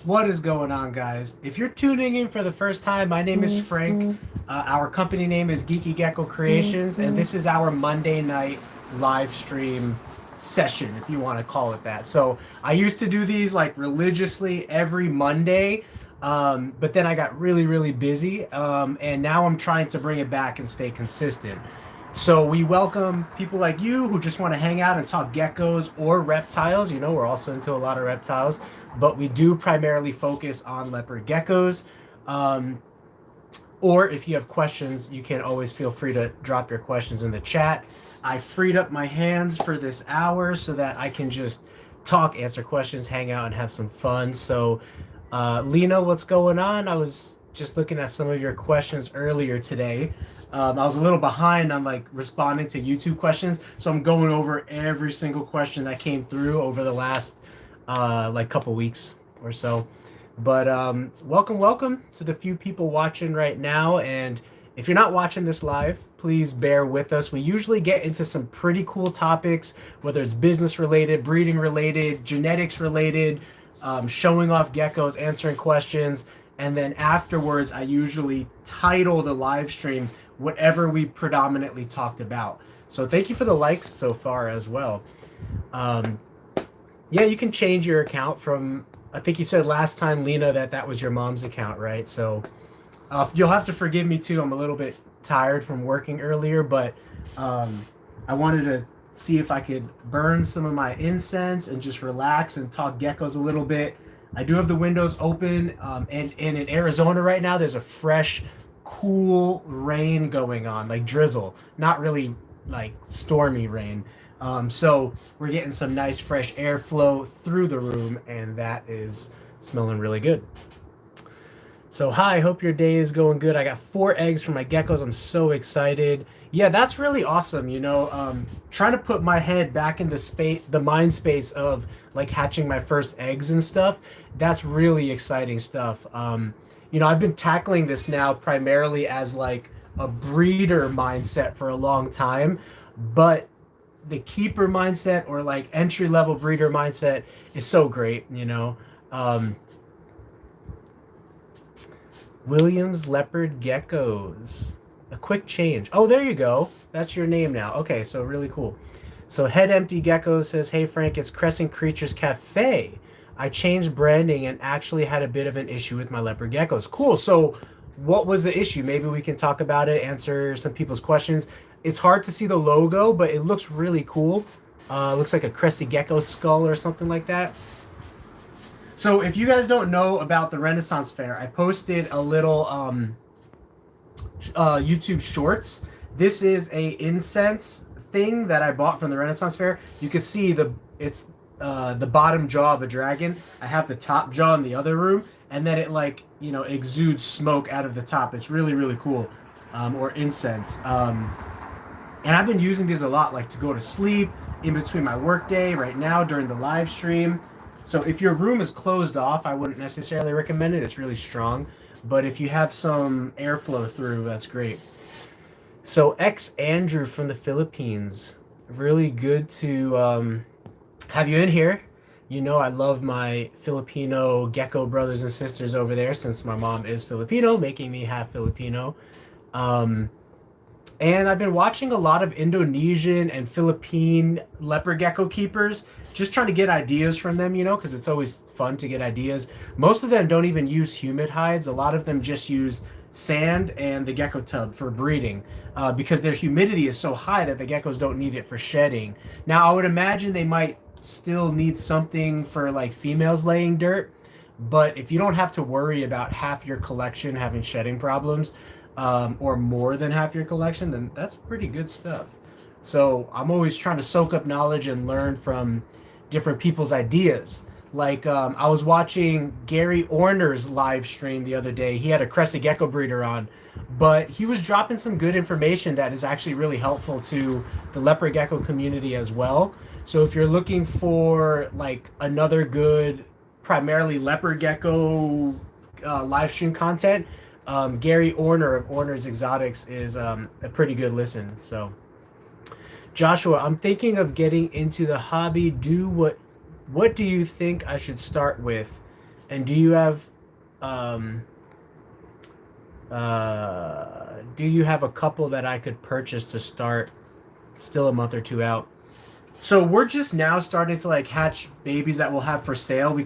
What is going on, guys? If you're tuning in for the first time, my name is Frank. Our company name is Geeky Gecko Creations, and this is our Monday night live stream session, if you want to call it that. So I used to do these like religiously every Monday, but then I got really busy, and now I'm trying to bring it back and stay consistent. So we welcome people like you who just want to hang out and talk geckos or reptiles. You know, we're also into a lot of reptiles, but we do primarily focus on leopard geckos. Um, or if you have questions, you can always feel free to drop your questions in the chat. I freed up my hands for this hour so that I can just talk, answer questions, hang out, and have some fun. So, Lena, what's going on? I was just looking at some of your questions earlier today. I was a little behind on like responding to YouTube questions, so I'm going over every single question that came through over the last like couple weeks or so. But welcome to the few people watching right now. And if you're not watching this live, please bear with us. We usually get into some pretty cool topics, whether it's business related, breeding related, genetics related, showing off geckos, answering questions. And then afterwards, I usually title the live stream whatever we predominantly talked about. So thank you for the likes so far as well. Um, yeah, you can change your account from, I think you said last time, Lena, that was your mom's account, right? So you'll have to forgive me too. I'm a little bit tired from working earlier, but I wanted to see if I could burn some of my incense and just relax and talk geckos a little bit. I do have the windows open, and in Arizona right now, there's a fresh, cool rain going on, like drizzle, not really like stormy rain. So we're getting some nice fresh airflow through the room, and that is smelling really good. So hi, hope your day is going good. I got 4 eggs for my geckos. I'm so excited. Yeah, that's really awesome. You know, trying to put my head back in the mind space of like hatching my first eggs and stuff. That's really exciting stuff. You know, I've been tackling this now primarily as like a breeder mindset for a long time, but the keeper mindset or like entry level breeder mindset is so great. You know. Williams Leopard Geckos. A quick change. Oh, there you go. That's your name now. Okay, so really cool. So Head Empty Gecko says, "Hey Frank, it's Crescent Creatures Cafe. I changed branding and actually had a bit of an issue with my leopard geckos." Cool. So what was the issue? Maybe we can talk about it, answer some people's questions. It's hard to see the logo, but it looks really cool. Looks like a crested gecko skull or something like that. So if you guys don't know about the Renaissance Fair, I posted a little YouTube shorts. This is a incense thing that I bought from the Renaissance Fair. You can see it's the bottom jaw of a dragon. I have the top jaw in the other room, and then it like exudes smoke out of the top. It's really cool, or incense. And I've been using these a lot, like to go to sleep in between my workday. Right now during the live stream. So if your room is closed off, I wouldn't necessarily recommend it. It's really strong. But if you have some airflow through, that's great. So ex Andrew from the Philippines. Really good to have you in here. You know I love my Filipino gecko brothers and sisters over there since my mom is Filipino, making me half Filipino. And I've been watching a lot of Indonesian and Philippine leopard gecko keepers, just trying to get ideas from them, because it's always fun to get ideas. Most of them don't even use humid hides. A lot of them just use sand and the gecko tub for breeding, because their humidity is so high that the geckos don't need it for shedding. Now, I would imagine they might still need something for like females laying dirt, but if you don't have to worry about half your collection having shedding problems, or more than half your collection, then that's pretty good stuff. So I'm always trying to soak up knowledge and learn from different people's ideas. Like I was watching Gary Orner's live stream the other day. He had a crested gecko breeder on, but he was dropping some good information that is actually really helpful to the leopard gecko community as well. So if you're looking for like another good, primarily leopard gecko live stream content, Gary Orner of Orner's Exotics is a pretty good listen. So, Joshua, I'm thinking of getting into the hobby. What do you think I should start with? And do you have a couple that I could purchase to start? Still a month or two out. So we're just now starting to like hatch babies that we'll have for sale. We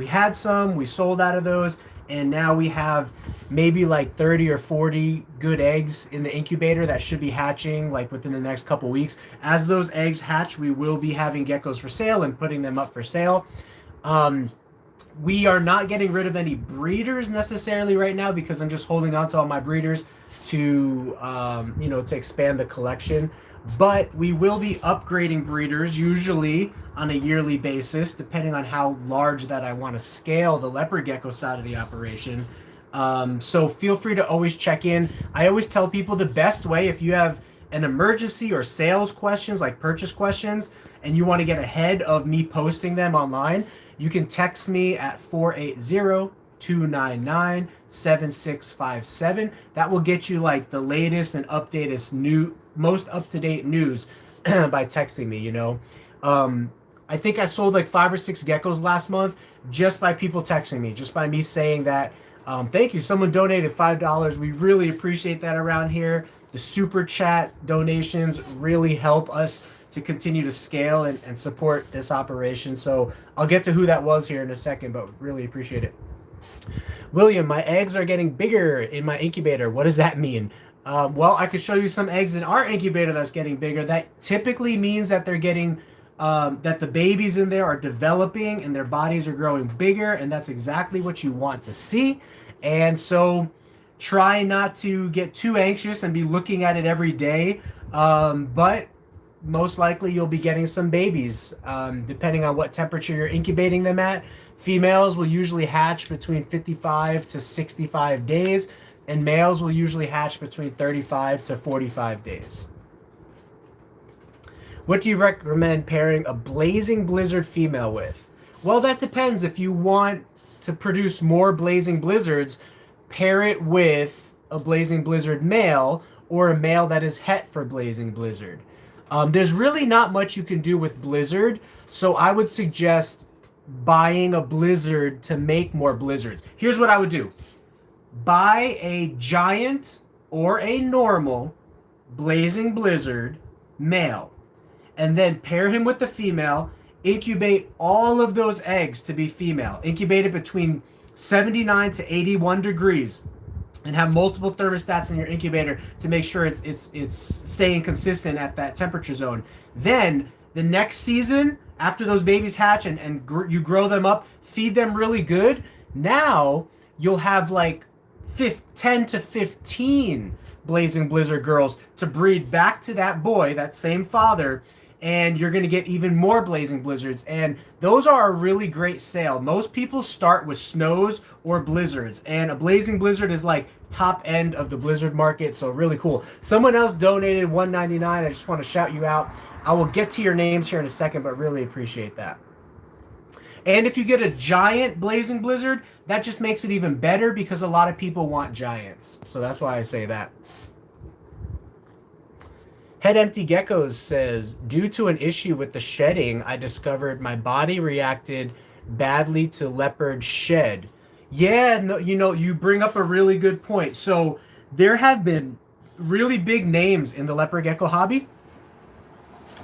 had some, we sold out of those, and now we have maybe like 30 or 40 good eggs in the incubator that should be hatching like within the next couple weeks. As those eggs hatch, we will be having geckos for sale and putting them up for sale. We are not getting rid of any breeders necessarily right now because I'm just holding on to all my breeders to to expand the collection. But we will be upgrading breeders usually on a yearly basis, depending on how large that I want to scale the leopard gecko side of the operation. So feel free to always check in. I always tell people the best way, if you have an emergency or sales questions, like purchase questions, and you want to get ahead of me posting them online, you can text me at 480-299-7657. That will get you like the latest and most up-to-date news by texting me, I think I sold like 5 or 6 geckos last month just by people texting me, just by me saying that, thank you, someone donated $5. We really appreciate that around here. The super chat donations really help us to continue to scale and support this operation. So I'll get to who that was here in a second, but really appreciate it. William, my eggs are getting bigger in my incubator. What does that mean? Well, I could show you some eggs in our incubator that's getting bigger. That typically means that they're getting, that the babies in there are developing and their bodies are growing bigger, and that's exactly what you want to see. And so try not to get too anxious and be looking at it every day, but most likely you'll be getting some babies, depending on what temperature you're incubating them at. Females will usually hatch between 55 to 65 days, and males will usually hatch between 35 to 45 days. What do you recommend pairing a blazing blizzard female with? Well, that depends. If you want to produce more blazing blizzards, pair it with a blazing blizzard male or a male that is het for blazing blizzard. There's really not much you can do with blizzard, so I would suggest buying a blizzard to make more blizzards. Here's what I would do. Buy a giant or a normal blazing blizzard male, and then pair him with the female. Incubate all of those eggs to be female. Incubate it between 79 to 81 degrees, and have multiple thermostats in your incubator to make sure it's staying consistent at that temperature zone. Then the next season, after those babies hatch and you grow them up, feed them really good. Now you'll have like 10 to 15 blazing blizzard girls to breed back to that boy, that same father, and you're going to get even more blazing blizzards. And those are a really great sale. Most people start with snows or blizzards, and a blazing blizzard is like top end of the blizzard market, so really cool. Someone else donated $1.99. I just want to shout you out. I will get to your names here in a second, but really appreciate that. And if you get a giant blazing blizzard, that just makes it even better because a lot of people want giants. So that's why I say that. Head Empty Geckos says, due to an issue with the shedding, I discovered my body reacted badly to leopard shed. Yeah, no, you bring up a really good point. So there have been really big names in the leopard gecko hobby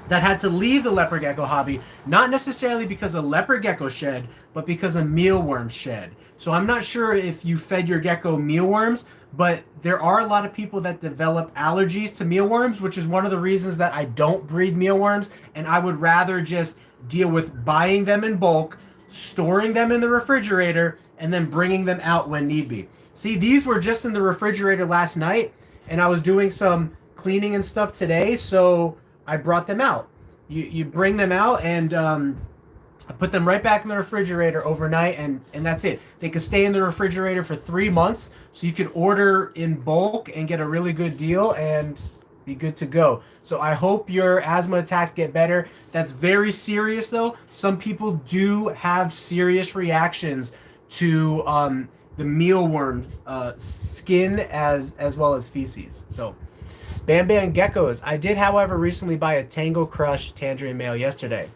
that had to leave the leopard gecko hobby, not necessarily because of leopard gecko shed, but because of mealworm shed. So I'm not sure if you fed your gecko mealworms, but there are a lot of people that develop allergies to mealworms, which is one of the reasons that I don't breed mealworms, and I would rather just deal with buying them in bulk, storing them in the refrigerator, and then bringing them out when need be. See, these were just in the refrigerator last night, and I was doing some cleaning and stuff today, so I brought them out. You bring them out, and I put them right back in the refrigerator overnight, and that's it. They could stay in the refrigerator for 3 months, so you could order in bulk and get a really good deal and be good to go. So I hope your asthma attacks get better. That's very serious, though. Some people do have serious reactions to the mealworm skin as well as feces. So Bam Bam Geckos. I did, however, recently buy a Tango Crush Tangerine male yesterday.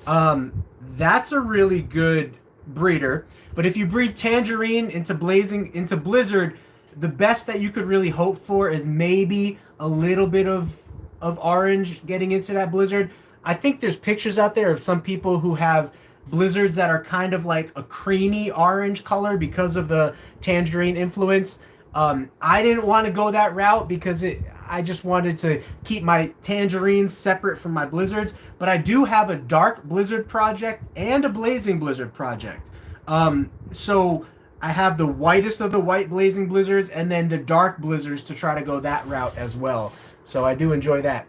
That's a really good breeder. But if you breed Tangerine into Blizzard, the best that you could really hope for is maybe a little bit of orange getting into that Blizzard. I think there's pictures out there of some people who have Blizzards that are kind of like a creamy orange color because of the Tangerine influence. I didn't want to go that route because I just wanted to keep my Tangerines separate from my Blizzards. But I do have a dark Blizzard project and a blazing Blizzard project. So I have the whitest of the white blazing Blizzards and then the dark Blizzards to try to go that route as well. So I do enjoy that.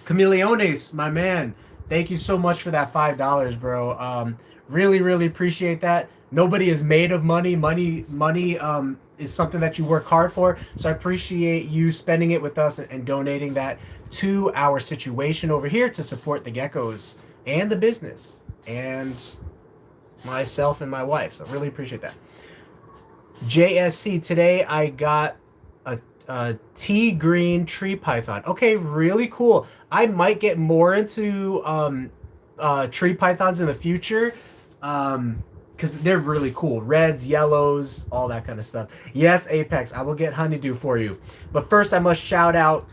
Chameleones, my man, thank you so much for that $5, bro. Really, really appreciate that. Nobody is made of money. Money is something that you work hard for. So I appreciate you spending it with us and donating that to our situation over here to support the geckos and the business and myself and my wife. So really appreciate that. JSC, today I got a tea green tree python. Okay, really cool. I might get more into tree pythons in the future because they're really cool. Reds, yellows, all that kind of stuff. Yes, Apex, I will get Honeydew for you. But first I must shout out,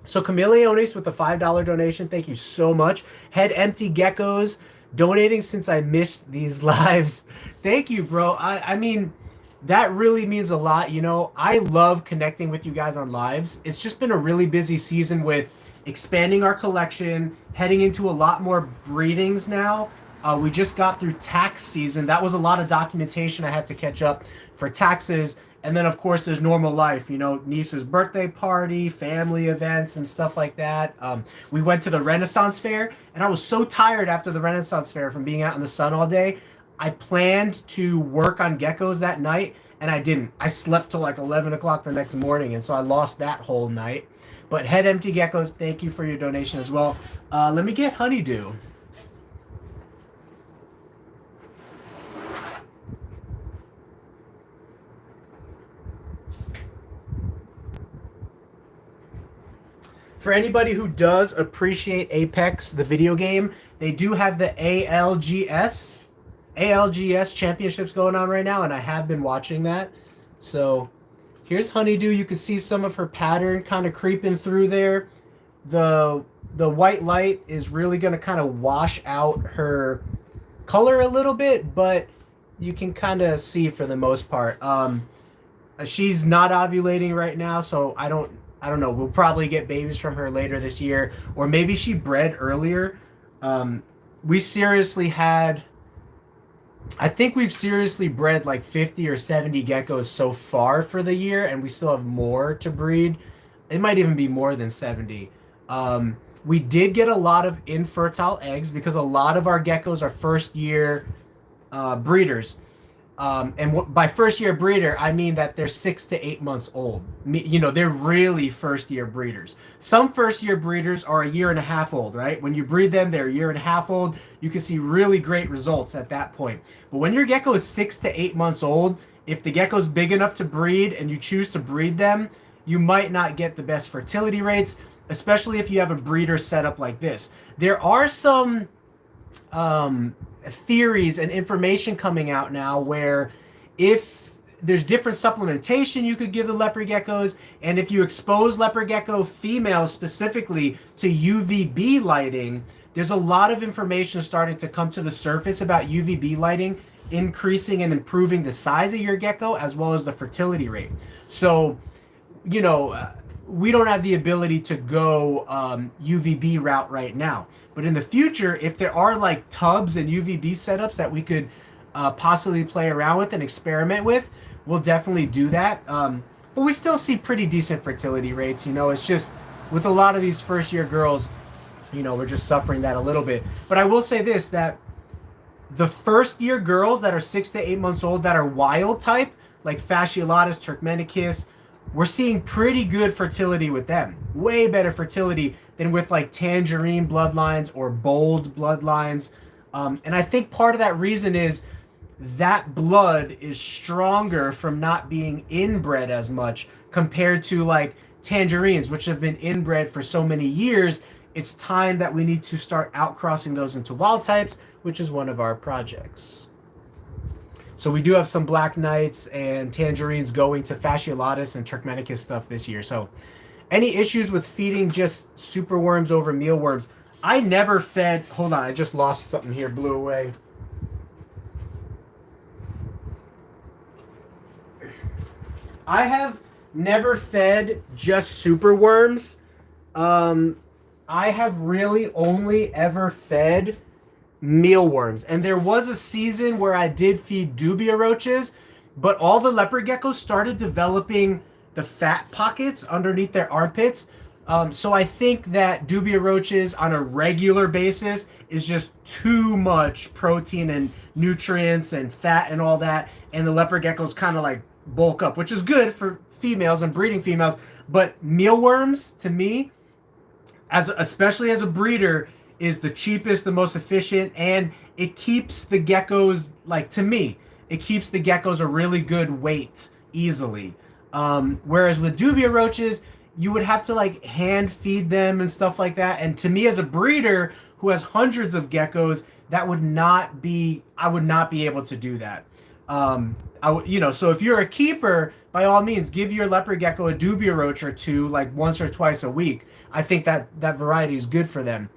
so Chameleones with the $5 donation. Thank you so much. Head Empty Geckos donating since I missed these lives. Thank you, bro. I mean, that really means a lot. You know, I love connecting with you guys on lives. It's just been a really busy season with expanding our collection, heading into a lot more breedings now. We just got through tax season. That was a lot of documentation I had to catch up for taxes. And then, of course, there's normal life, you know, niece's birthday party, family events, and stuff like that. We went to the Renaissance Fair, and I was so tired after the Renaissance Fair from being out in the sun all day. I planned to work on geckos that night, and I didn't. I slept till like 11 o'clock the next morning, and so I lost that whole night. But Head Empty Geckos, thank you for your donation as well. Let me get Honeydew. For anybody who does appreciate Apex, the video game, they do have the ALGS championships going on right now, and I have been watching that. So here's Honeydew. You can see some of her pattern kind of creeping through there. The white light is really going to kind of wash out her color a little bit, but you can kind of see for the most part. She's not ovulating right now, so I don't know. We'll probably get babies from her later this year, or maybe she bred earlier. We seriously had, I think we've seriously bred like 50 or 70 geckos so far for the year, and we still have more to breed. It might even be more than 70. We did get a lot of infertile eggs because a lot of our geckos are first year breeders. And by first year breeder, I mean that they're 6 to 8 months old. You know, they're really first year breeders. Some first year breeders are a year and a half old, right? When you breed them, they're a year and a half old. You can see really great results at that point. But when your gecko is 6 to 8 months old, if the gecko is big enough to breed and you choose to breed them, you might not get the best fertility rates, especially if you have a breeder set up like this. There are some theories and information coming out now where if there's different supplementation you could give the leopard geckos, and if you expose leopard gecko females specifically to UVB lighting, there's a lot of information starting to come to the surface about UVB lighting increasing and improving the size of your gecko as well as the fertility rate. So, you know, we don't have the ability to go UVB route right now. But in the future, if there are like tubs and UVB setups that we could possibly play around with and experiment with, we'll definitely do that. But we still see pretty decent fertility rates. You know, it's just with a lot of these first year girls, you know, we're just suffering that a little bit. But I will say this, that the first year girls that are 6 to 8 months old that are wild type, like Fasciolatus, Turkmenicus, we're seeing pretty good fertility with them. Way better fertility than with like tangerine bloodlines or bold bloodlines. And I think part of that reason is that blood is stronger from not being inbred as much compared to like tangerines, which have been inbred for so many years. It's time that we need to start outcrossing those into wild types, which is one of our projects. So we do have some Black Knights and Tangerines going to Fasciolatus and Turkmenicus stuff this year. So any issues with feeding just superworms over mealworms? I never fed... Hold on, I just lost something here, blew away. I have never fed just superworms. I have really only ever fed mealworms. And there was a season where I did feed Dubia roaches, but all the leopard geckos started developing the fat pockets underneath their armpits. So I think that Dubia roaches on a regular basis is just too much protein and nutrients and fat and all that. And the leopard geckos kind of like bulk up, which is good for females and breeding females. But mealworms, to me, especially as a breeder, is the cheapest, the most efficient, and it keeps the geckos, like, to me, it keeps the geckos a really good weight easily. Whereas with Dubia roaches, you would have to like hand feed them and stuff like that. And to me, as a breeder who has hundreds of geckos, that would not be, I would not be able to do that. So if you're a keeper, by all means, give your leopard gecko a Dubia roach or two, like once or twice a week. I think that variety is good for them.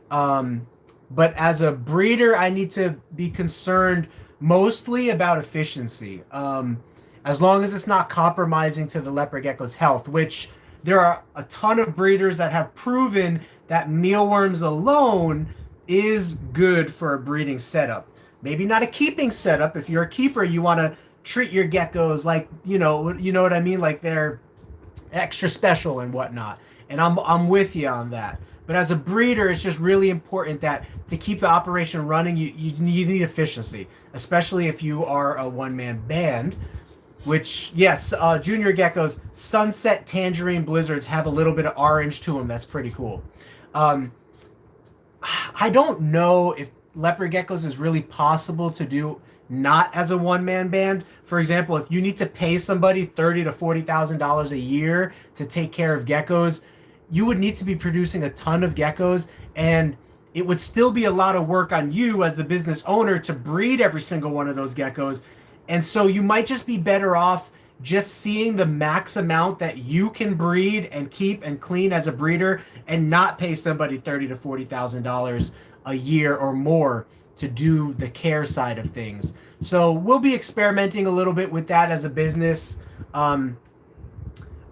But as a breeder, I need to be concerned mostly about efficiency. As long as it's not compromising to the leopard gecko's health, which there are a ton of breeders that have proven that mealworms alone is good for a breeding setup. Maybe not a keeping setup. If you're a keeper, you want to treat your geckos like, you know what I mean? Like they're extra special and whatnot. And I'm with you on that. But as a breeder, it's just really important that to keep the operation running, you need efficiency, especially if you are a one-man band. Which, yes, junior geckos, sunset tangerine blizzards have a little bit of orange to them. That's pretty cool. I don't know if leopard geckos is really possible to do not as a one-man band. For example, if you need to pay somebody $30,000 to $40,000 a year to take care of geckos, you would need to be producing a ton of geckos, and it would still be a lot of work on you as the business owner to breed every single one of those geckos. And so you might just be better off just seeing the max amount that you can breed and keep and clean as a breeder, and not pay somebody $30,000 to $40,000 a year or more to do the care side of things. So we'll be experimenting a little bit with that as a business.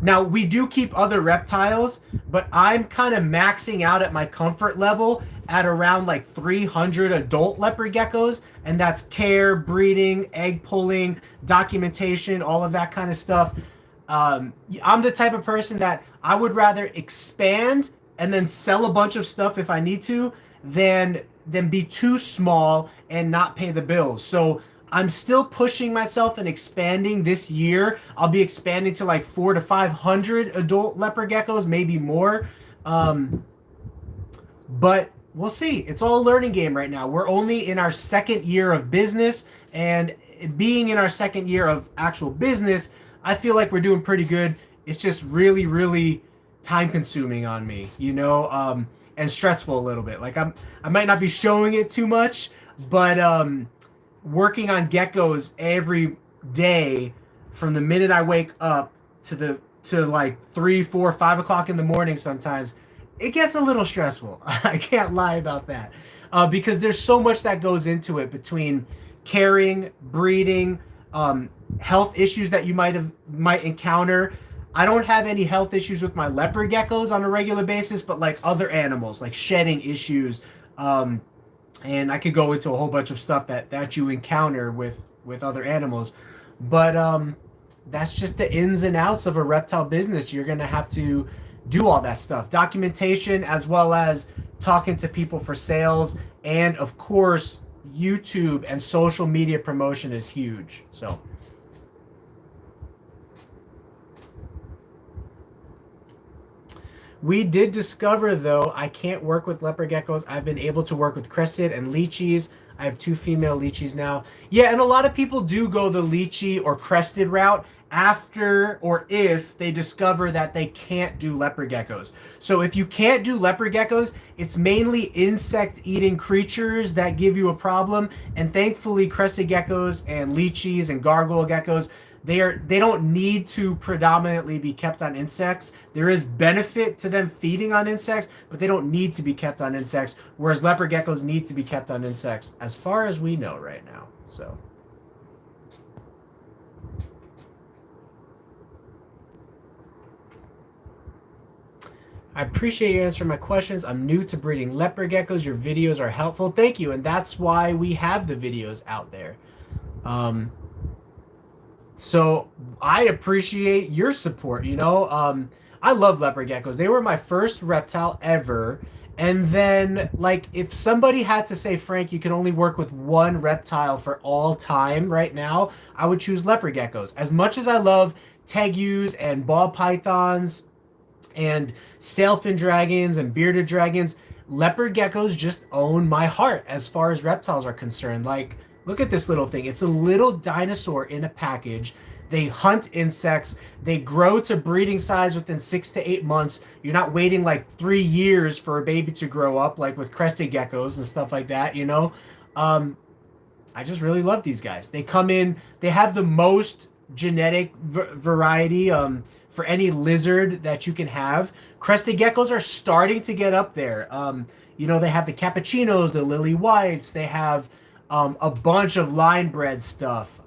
Now, we do keep other reptiles, but I'm kind of maxing out at my comfort level at around like 300 adult leopard geckos, and that's care, breeding, egg pulling, documentation, all of that kind of stuff. I'm the type of person that I would rather expand and then sell a bunch of stuff if I need to than be too small and not pay the bills. So I'm still pushing myself and expanding this year. I'll be expanding to like 400 to 500 adult leopard geckos, maybe more. But we'll see. It's all a learning game right now. We're only in our second year of business, and being in our second year of actual business, I feel like we're doing pretty good. It's just really, really time consuming on me, and stressful a little bit. Like I might not be showing it too much, but working on geckos every day from the minute I wake up to like 3, 4, 5 o'clock in the morning sometimes, it gets a little stressful. I can't lie about that. Because there's so much that goes into it, between caring, breeding, health issues that you might encounter. I don't have any health issues with my leopard geckos on a regular basis, but like other animals, like shedding issues, and I could go into a whole bunch of stuff that you encounter with other animals. But that's just the ins and outs of a reptile business. You're going to have to do all that stuff. Documentation, as well as talking to people for sales. And, of course, YouTube and social media promotion is huge. So we did discover, though, I can't work with leopard geckos. I've been able to work with crested and leeches. I have 2 female leechies now. Yeah, and a lot of people do go the leechy or crested route after or if they discover that they can't do leopard geckos. So if you can't do leopard geckos, it's mainly insect-eating creatures that give you a problem. And thankfully, crested geckos and leechies and gargoyle geckos, they don't need to predominantly be kept on insects. There is benefit to them feeding on insects, but they don't need to be kept on insects, whereas leopard geckos need to be kept on insects, as far as we know right now. So I appreciate you answering my questions. I'm new to breeding leopard geckos. Your videos are helpful. Thank you, and that's why we have the videos out there. So I appreciate your support. I love leopard geckos. They were my first reptile ever. And then, like, if somebody had to say, Frank, you can only work with one reptile for all time right now, I would choose leopard geckos. As much as I love tegus and ball pythons and sailfin dragons and bearded dragons, leopard geckos just own my heart as far as reptiles are concerned. Like, look at this little thing. It's a little dinosaur in a package. They hunt insects. They grow to breeding size within 6 to 8 months. You're not waiting like 3 years for a baby to grow up, like with crested geckos and stuff like that, I just really love these guys. They come in, they have the most genetic variety for any lizard that you can have. Crested geckos are starting to get up there. They have the cappuccinos, the lily whites. They have a bunch of line bred stuff.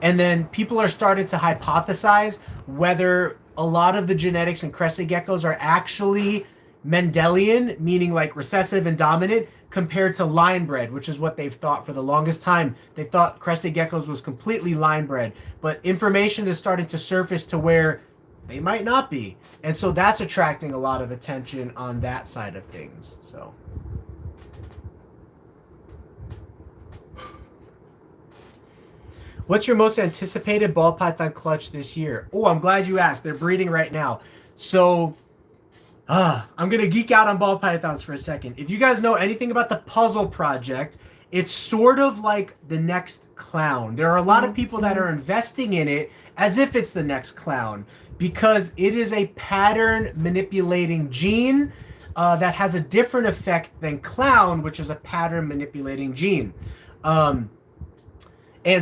And then people are starting to hypothesize whether a lot of the genetics in crested geckos are actually Mendelian, meaning like recessive and dominant, compared to line bred, which is what they've thought for the longest time. They thought crested geckos was completely line bred, but information is starting to surface to where they might not be. And so that's attracting a lot of attention on that side of things. So what's your most anticipated ball python clutch this year? Oh, I'm glad you asked. They're breeding right now. So I'm going to geek out on ball pythons for a second. If you guys know anything about the puzzle project, it's sort of like the next clown. There are a lot of people that are investing in it as if it's the next clown because it is a pattern manipulating gene that has a different effect than clown, which is a pattern manipulating gene. And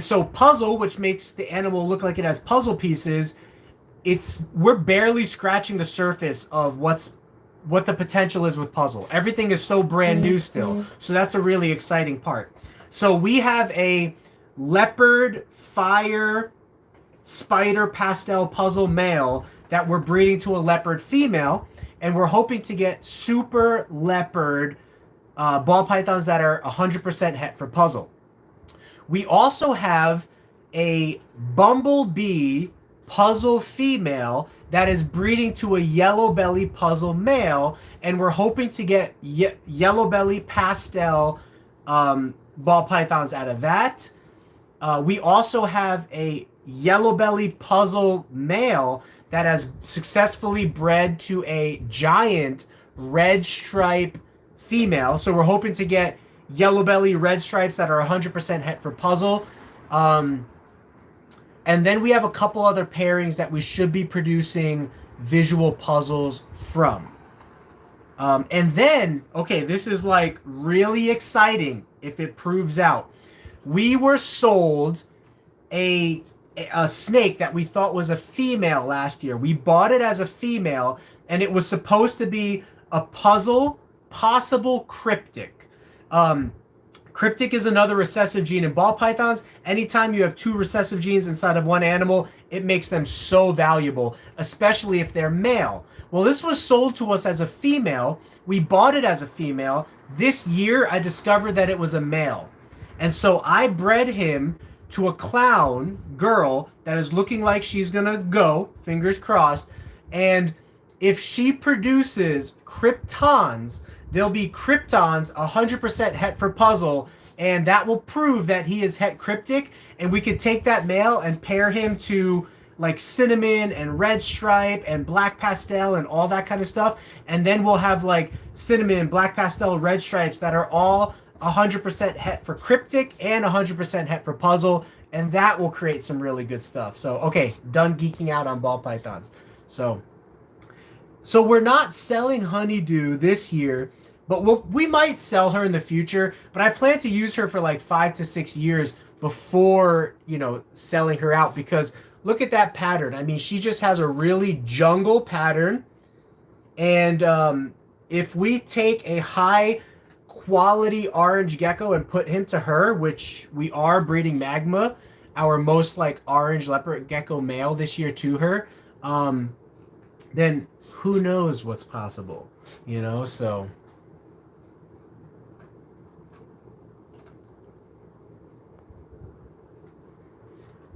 so puzzle, which makes the animal look like it has puzzle pieces, we're barely scratching the surface of what the potential is with puzzle. Everything is so brand new still. So that's the really exciting part. So we have a leopard fire spider pastel puzzle male that we're breeding to a leopard female, and we're hoping to get super leopard ball pythons that are 100% het for puzzle. We also have a bumblebee puzzle female that is breeding to a yellow belly puzzle male, and we're hoping to get yellow belly pastel ball pythons out of that. We also have a yellow belly puzzle male that has successfully bred to a giant red stripe female, so we're hoping to get yellow belly red stripes that are 100% het for puzzle. And then we have a couple other pairings that we should be producing visual puzzles from. And then, okay, this is like really exciting if it proves out. We were sold a snake that we thought was a female last year. We bought it as a female, and it was supposed to be a puzzle, possible cryptic. Cryptic is another recessive gene in ball pythons. Anytime you have 2 recessive genes inside of one animal, it makes them so valuable, especially if they're male. Well, this was sold to us as a female. We bought it as a female. This year, I discovered that it was a male. And so I bred him to a clown girl that is looking like she's going to go, fingers crossed. And if she produces kryptons, there'll be kryptons 100% het for puzzle, and that will prove that he is het cryptic, and we could take that male and pair him to like cinnamon and red stripe and black pastel and all that kind of stuff, and then we'll have like cinnamon, black pastel, red stripes that are all 100% het for cryptic and 100% het for puzzle, and that will create some really good stuff. So, okay, done geeking out on ball pythons. So we're not selling Honeydew this year, but we might sell her in the future. But I plan to use her for like 5 to 6 years before, you know, selling her out, because look at that pattern. I mean, she just has a really jungle pattern. And if we take a high quality orange gecko and put him to her, which we are breeding Magma, our most like orange leopard gecko male this year, to her, then who knows what's possible, you know? So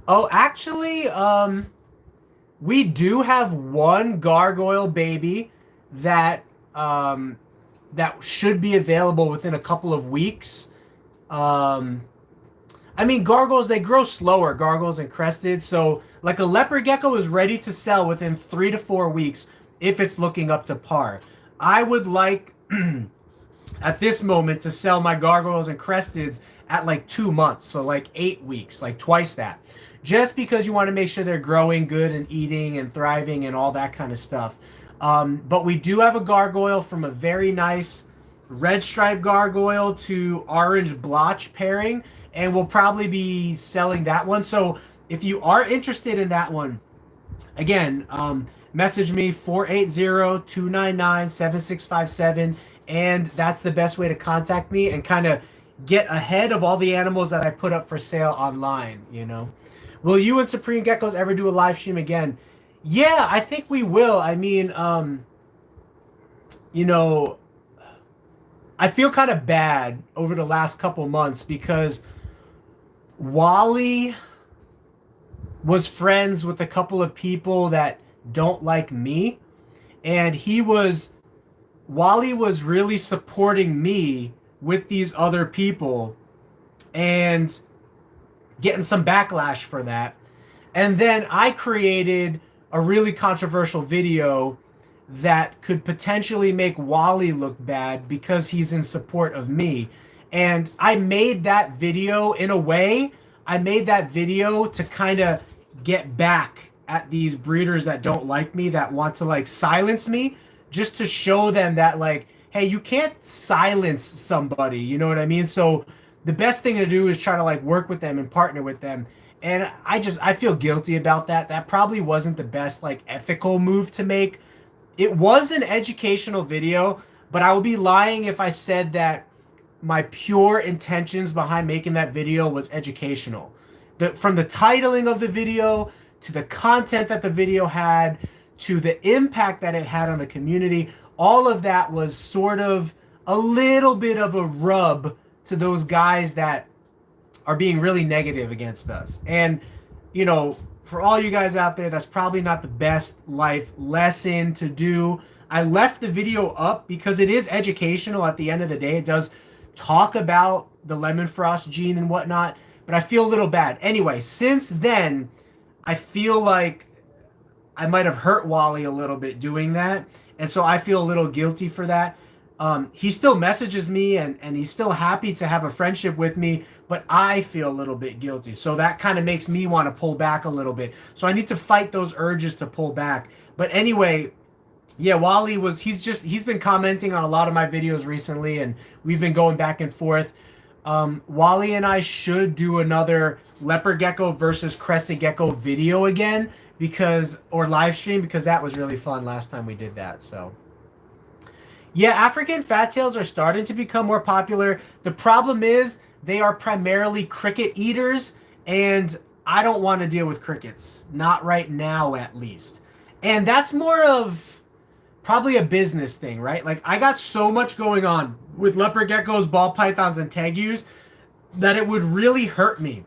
oh, actually, we do have one gargoyle baby that that should be available within a couple of weeks. I mean, gargoyles, they grow slower, gargoyles and crested. So like a leopard gecko is ready to sell within 3 to 4 weeks if it's looking up to par. I would like at this moment to sell my gargoyles and cresteds at like 2 months. So like 8 weeks, like twice that. Just because you want to make sure they're growing good and eating and thriving and all that kind of stuff. But we do have a gargoyle from a very nice red stripe gargoyle to orange blotch pairing, and we'll probably be selling that one. So if you are interested in that one, again, message me 480-299-7657, and that's the best way to contact me and kind of get ahead of all the animals that I put up for sale online, you know. Will you and Supreme Geckos ever do a live stream again? Yeah, I think we will. I mean, you know, I feel kind of bad over the last couple months because Wally was friends with a couple of people that don't like me, and Wally was really supporting me with these other people and getting some backlash for that. And then I created a really controversial video that could potentially make Wally look bad because he's in support of me. And I made that video in a way, I made that video to kind of get back at these breeders that don't like me, that want to like silence me, just to show them that like, hey, you can't silence somebody, you know what I mean? So the best thing to do is try to like work with them and partner with them. And I feel guilty about that. That probably wasn't the best like ethical move to make. It was an educational video, but I would be lying if I said that my pure intentions behind making that video was educational. From the titling of the video to the content that the video had to the impact that it had on the community, all of that was sort of a little bit of a rub to those guys that are being really negative against us. And, you know, for all you guys out there, that's probably not the best life lesson to do. I left the video up because it is educational at the end of the day. It does talk about the lemon frost gene and whatnot, but I feel a little bad. Anyway, since then, I feel like I might have hurt Wally a little bit doing that. And so I feel a little guilty for that. He still messages me and he's still happy to have a friendship with me, but I feel a little bit guilty. So that kind of makes me want to pull back a little bit. So I need to fight those urges to pull back. But anyway, yeah, Wally he's been commenting on a lot of my videos recently, and we've been going back and forth. Wally and I should do another Leopard Gecko versus Crested Gecko video again, or live stream, because that was really fun last time we did that. So yeah, African fat tails are starting to become more popular. The problem is they are primarily cricket eaters, and I don't want to deal with crickets. Not right now, at least. And that's more of probably a business thing, right? Like, I got so much going on with leopard geckos, ball pythons, and tegus that it would really hurt me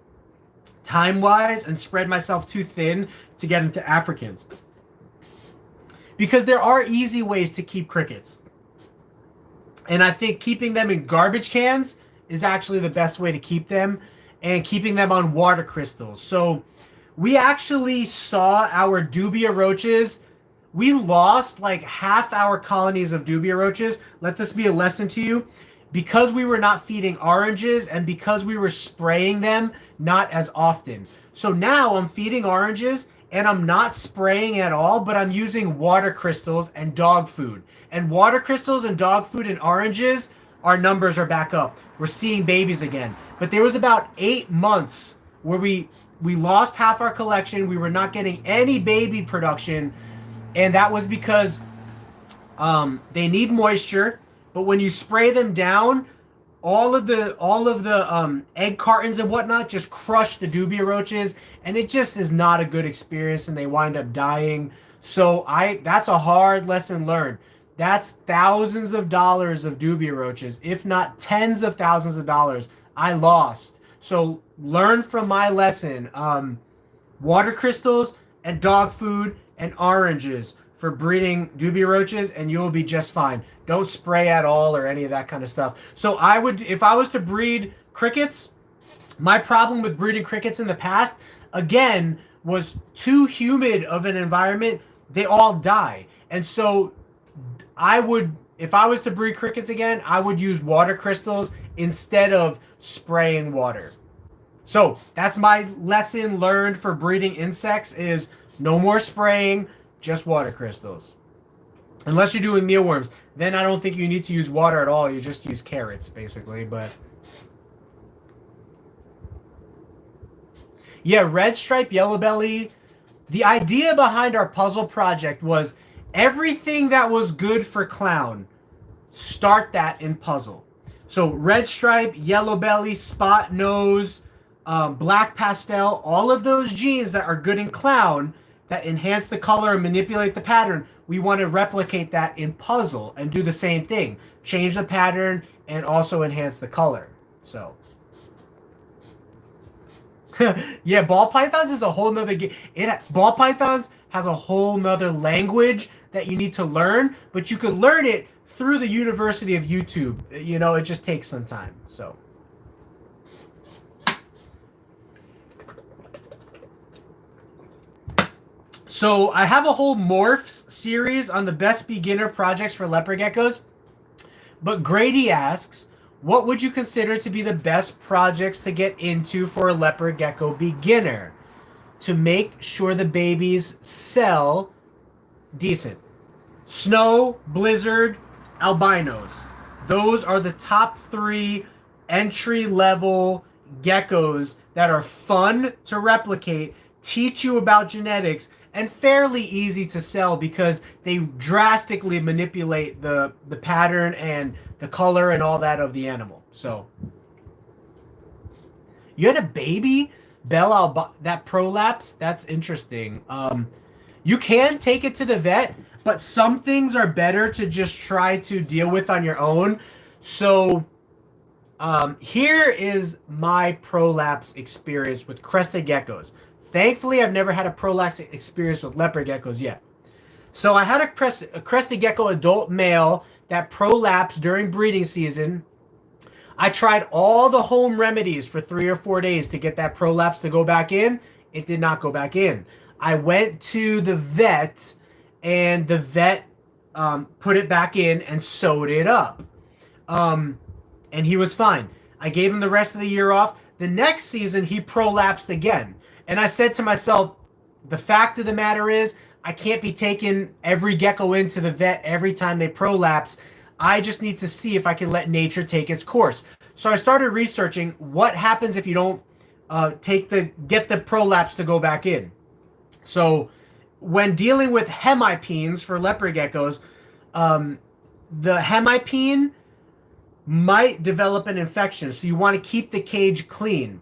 time-wise and spread myself too thin to get into Africans. Because there are easy ways to keep crickets. And I think keeping them in garbage cans is actually the best way to keep them, and keeping them on water crystals. So we actually saw our Dubia roaches. We lost like half our colonies of Dubia roaches. Let this be a lesson to you. because we were not feeding oranges and because we were spraying them not as often. So now I'm feeding oranges and I'm not spraying at all, but I'm using water crystals and dog food. And water crystals and dog food and oranges, our numbers are back up. We're seeing babies again. But there was about 8 months where we lost half our collection. We were not getting any baby production, and that was because they need moisture. But when you spray them down, all of the egg cartons and whatnot just crush the Dubia roaches, and it just is not a good experience, and they wind up dying. So that's a hard lesson learned. That's thousands of dollars of Dubia roaches, if not tens of thousands of dollars I lost. So learn from my lesson. Water crystals and dog food and oranges for breeding Dubia roaches, and you'll be just fine. Don't spray at all or any of that kind of stuff. So if I was to breed crickets, my problem with breeding crickets in the past, again, was too humid of an environment. They all die. And so if I was to breed crickets again, I would use water crystals instead of spraying water. So that's my lesson learned for breeding insects is no more spraying, just water crystals. Unless you're doing mealworms, then I don't think you need to use water at all. You just use carrots, basically. But yeah, red stripe, yellow belly. The idea behind our puzzle project was everything that was good for clown, start that in puzzle. So red stripe, yellow belly, spot nose, black pastel, all of those genes that are good in clown that enhance the color and manipulate the pattern, we want to replicate that in puzzle and do the same thing. Change the pattern and also enhance the color. So yeah, ball pythons is a whole nother game. Ball pythons has a whole nother language that you need to learn, but you could learn it through the University of YouTube. You know, it just takes some time. So I have a whole Morphs series on the best beginner projects for leopard geckos. But Grady asks, what would you consider to be the best projects to get into for a leopard gecko beginner to make sure the babies sell decent? Snow, blizzard, albinos. Those are the top 3 entry-level geckos that are fun to replicate, teach you about genetics, and fairly easy to sell because they drastically manipulate the pattern and the color and all that of the animal. So you had a baby that prolapse. That's interesting. You can take it to the vet, but some things are better to just try to deal with on your own. So here is my prolapse experience with crested geckos. Thankfully, I've never had a prolapse experience with leopard geckos yet. So I had a crested gecko adult male that prolapsed during breeding season. I tried all the home remedies for 3 or 4 days to get that prolapse to go back in. It did not go back in. I went to the vet, and the vet put it back in and sewed it up. And he was fine. I gave him the rest of the year off. The next season, he prolapsed again. And I said to myself, the fact of the matter is, I can't be taking every gecko into the vet every time they prolapse. I just need to see if I can let nature take its course. So I started researching what happens if you don't get the prolapse to go back in. So when dealing with hemipenes for leopard geckos, the hemipene might develop an infection. So you want to keep the cage clean.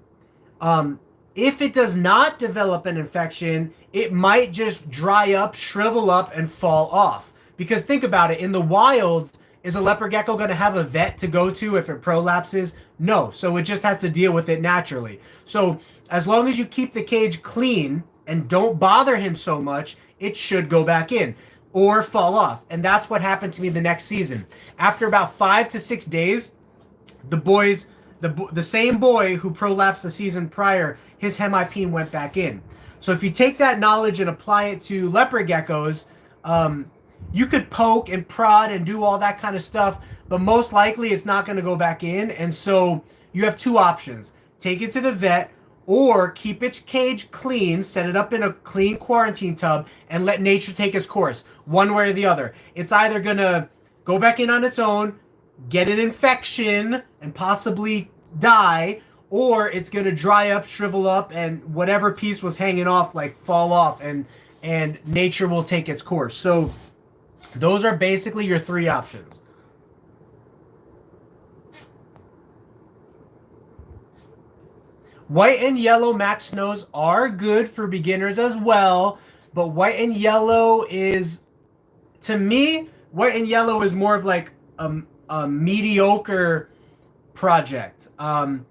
If it does not develop an infection, it might just dry up, shrivel up, and fall off. Because think about it, in the wild, is a leopard gecko going to have a vet to go to if it prolapses? No. So it just has to deal with it naturally. So as long as you keep the cage clean and don't bother him so much, it should go back in or fall off. And that's what happened to me the next season. After about 5 to 6 days, the same boy who prolapsed the season prior, his hemipene went back in. So if you take that knowledge and apply it to leopard geckos, you could poke and prod and do all that kind of stuff, but most likely it's not going to go back in. And so you have two options: take it to the vet, or keep its cage clean, set it up in a clean quarantine tub, and let nature take its course, one way or the other. It's either going to go back in on its own, get an infection, and possibly die, or it's going to dry up, shrivel up, and whatever piece was hanging off, like, fall off, and nature will take its course. So those are basically your three options. White and yellow max snows are good for beginners as well, but white and yellow is, to me, white and yellow is more of like a mediocre project. And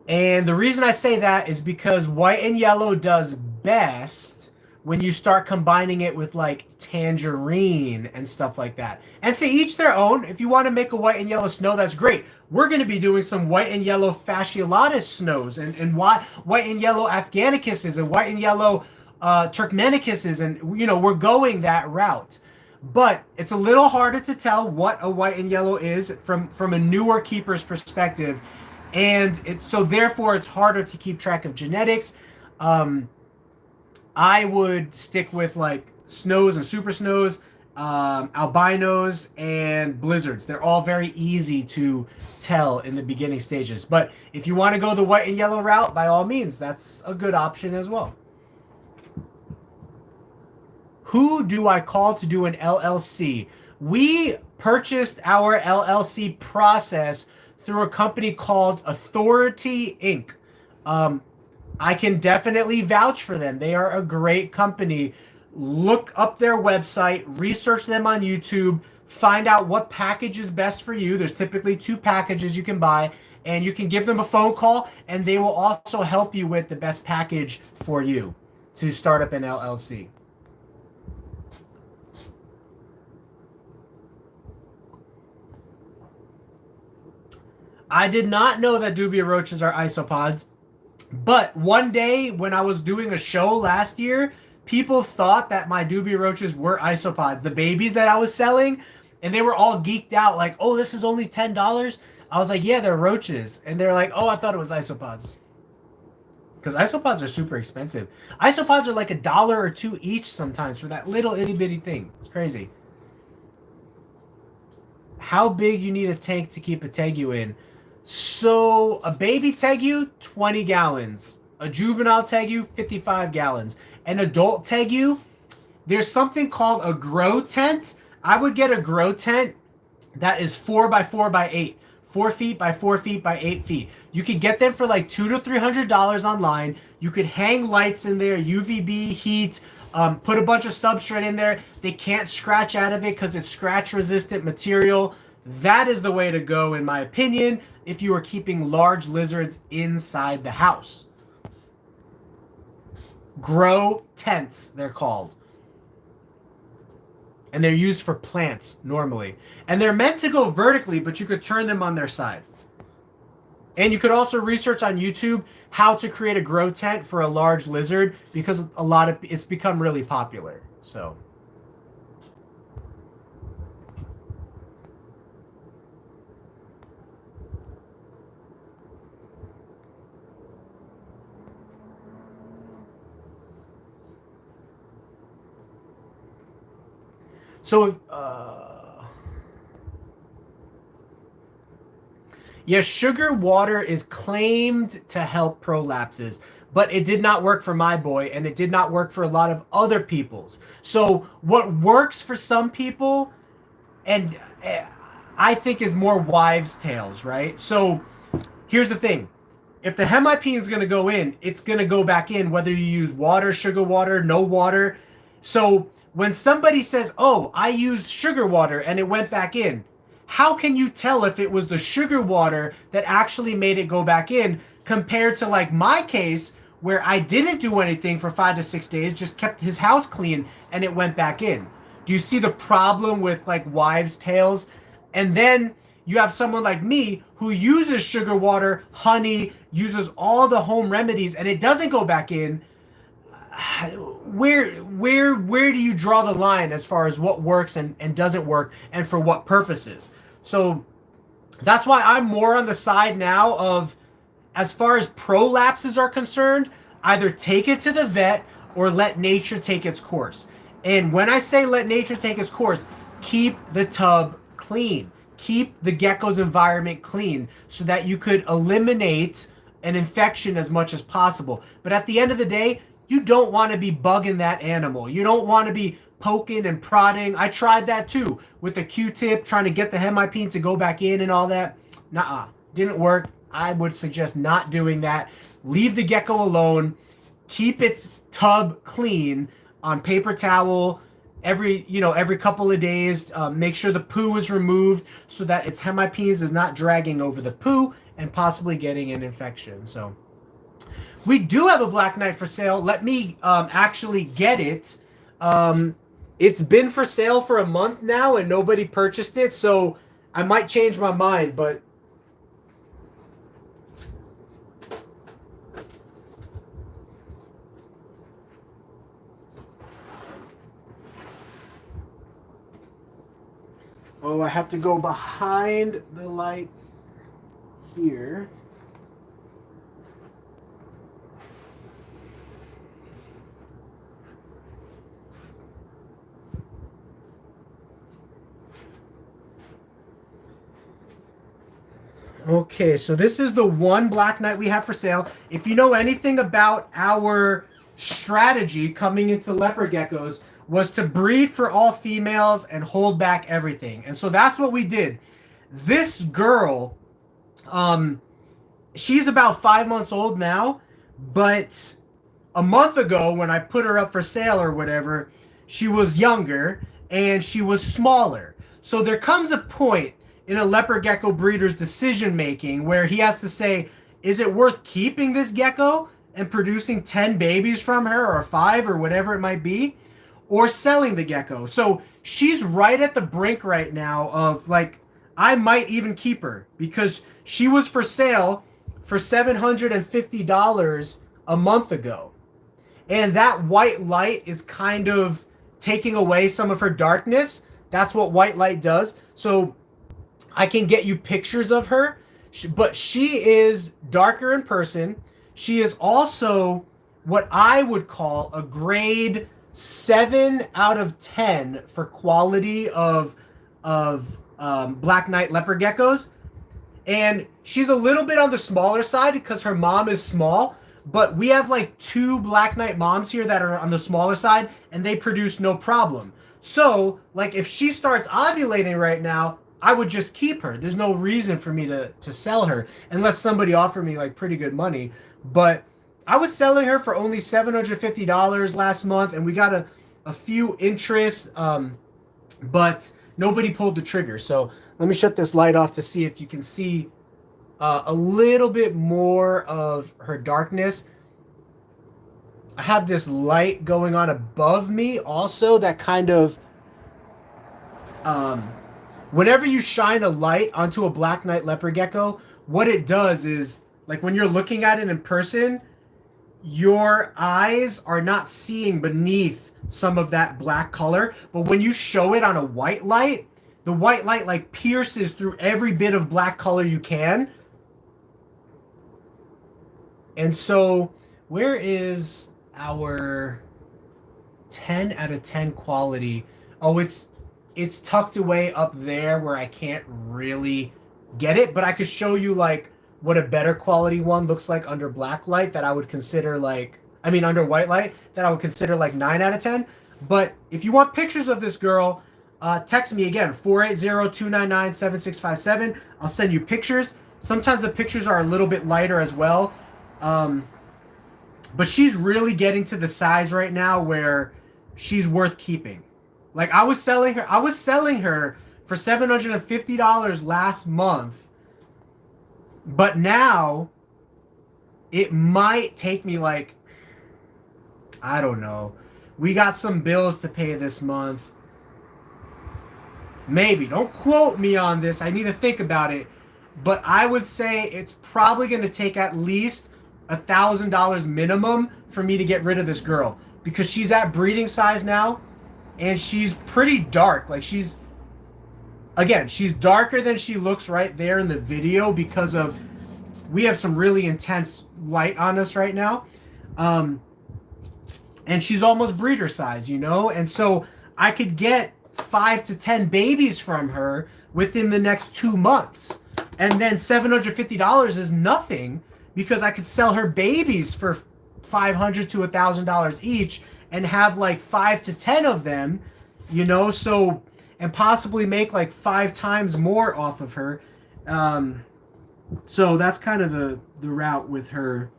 the reason I say that is because white and yellow does best when you start combining it with like tangerine and stuff like that. And to each their own. If you want to make a white and yellow snow, that's great. We're going to be doing some white and yellow fasciolatus snows, and white and yellow Afghanicuses, and white and yellow Turkmenicuses, and, you know, we're going that route. But it's a little harder to tell what a white and yellow is from a newer keeper's perspective, and so therefore it's harder to keep track of genetics. I would stick with like snows and super snows, albinos, and blizzards. They're all very easy to tell in the beginning stages. But if you want to go the white and yellow route, by all means, that's a good option as well. Who do I call to do an LLC? We purchased our LLC process through a company called Authority Inc. I can definitely vouch for them. They are a great company. Look up their website, research them on YouTube, find out what package is best for you. There's typically 2 packages you can buy, and you can give them a phone call, and they will also help you with the best package for you to start up an LLC. I did not know that Dubia roaches are isopods. But one day when I was doing a show last year, people thought that my Dubia roaches were isopods, the babies that I was selling, and they were all geeked out like, oh, this is only $10? I was like, yeah, they're roaches. And they're like, oh, I thought it was isopods. Because isopods are super expensive. Isopods are like $1 or $2 each sometimes for that little itty bitty thing. It's crazy. How big you need a tank to keep a tegu in? So a baby tegu, 20 gallons. A juvenile tegu, 55 gallons. An adult tegu, there's something called a grow tent. I would get a grow tent that is 4 by 4 by 8. 4 feet by 4 feet by 8 feet. You could get them for like $200 to $300 online. You could hang lights in there, UVB heat, put a bunch of substrate in there. They can't scratch out of it because it's scratch resistant material. That is the way to go, in my opinion, if you are keeping large lizards inside the house. Grow tents, they're called. And they're used for plants normally. And they're meant to go vertically, but you could turn them on their side. And you could also research on YouTube how to create a grow tent for a large lizard, because it's become really popular. So yeah, sugar water is claimed to help prolapses, but it did not work for my boy, and it did not work for a lot of other people's. So what works for some people, and I think, is more wives' tales, right? So here's the thing. If the hemipene is going to go in, it's going to go back in whether you use water, sugar water, no water. So when somebody says, oh, I used sugar water and it went back in, how can you tell if it was the sugar water that actually made it go back in, compared to like my case where I didn't do anything for 5 to 6 days, just kept his house clean, and it went back in? Do you see the problem with like wives' tales? And then you have someone like me who uses sugar water, honey, uses all the home remedies, and it doesn't go back in. where do you draw the line as far as what works and doesn't work and for what purposes? So that's why I'm more on the side now of, as far as prolapses are concerned, either take it to the vet or let nature take its course. And when I say let nature take its course, keep the tub clean. Keep the gecko's environment clean so that you could eliminate an infection as much as possible. But at the end of the day, you don't want to be bugging that animal. You don't want to be poking and prodding. I tried that too with the Q-tip, trying to get the hemipene to go back in and all that. Nuh-uh. Didn't work. I would suggest not doing that. Leave the gecko alone. Keep its tub clean on paper towel every couple of days. Make sure the poo is removed so that its hemipenes is not dragging over the poo and possibly getting an infection. So we do have a Black Knight for sale. Let me actually get it. It's been for sale for a month now and nobody purchased it, so I might change my mind, but oh, I have to go behind the lights here. Okay, so this is the one Black Knight we have for sale. If you know anything about our strategy coming into leopard geckos, was to breed for all females and hold back everything. And so that's what we did. This girl, she's about 5 months old now, but a month ago when I put her up for sale or whatever, she was younger and she was smaller. So there comes a point in a leopard gecko breeder's decision making where he has to say, is it worth keeping this gecko and producing 10 babies from her, or 5, or whatever it might be, or selling the gecko? So she's right at the brink right now of, like, I might even keep her because she was for sale for $750 a month ago. And that white light is kind of taking away some of her darkness. That's what white light does. So I can get you pictures of her, but she is darker in person. She is also what I would call a grade 7 out of 10 for quality of Black Knight leopard geckos. And she's a little bit on the smaller side because her mom is small, but we have like 2 Black Knight moms here that are on the smaller side and they produce no problem. So like if she starts ovulating right now, I would just keep her. There's no reason for me to sell her unless somebody offered me like pretty good money. But I was selling her for only $750 last month, and we got a few interests, but nobody pulled the trigger. So let me shut this light off to see if you can see a little bit more of her darkness. I have this light going on above me also that kind of... whenever you shine a light onto a Black Knight leopard gecko, what it does is, like when you're looking at it in person, your eyes are not seeing beneath some of that black color. But when you show it on a white light, the white light like pierces through every bit of black color you can. And so where is our 10 out of 10 quality? Oh, it's tucked away up there where I can't really get it, but I could show you like what a better quality one looks like under black light that I would consider like, I mean under white light that I would consider like 9 out of 10. But if you want pictures of this girl, text me again, 480-299-7657. I'll send you pictures. Sometimes the pictures are a little bit lighter as well. But she's really getting to the size right now where she's worth keeping. Like I was selling her for $750 last month. But now it might take me like, I don't know. We got some bills to pay this month. Maybe. Don't quote me on this. I need to think about it. But I would say it's probably going to take at least $1,000 minimum for me to get rid of this girl. because she's at breeding size now, and she's pretty dark. Like she's darker than she looks right there in the video because of we have some really intense light on us right now. And she's almost breeder size, and so I could get 5 to 10 babies from her within the next 2 months. And then $750 is nothing because I could sell her babies for $500 to $1,000 each and have like 5 to 10 of them, so, and possibly make like 5 times more off of her. So that's kind of the route with her.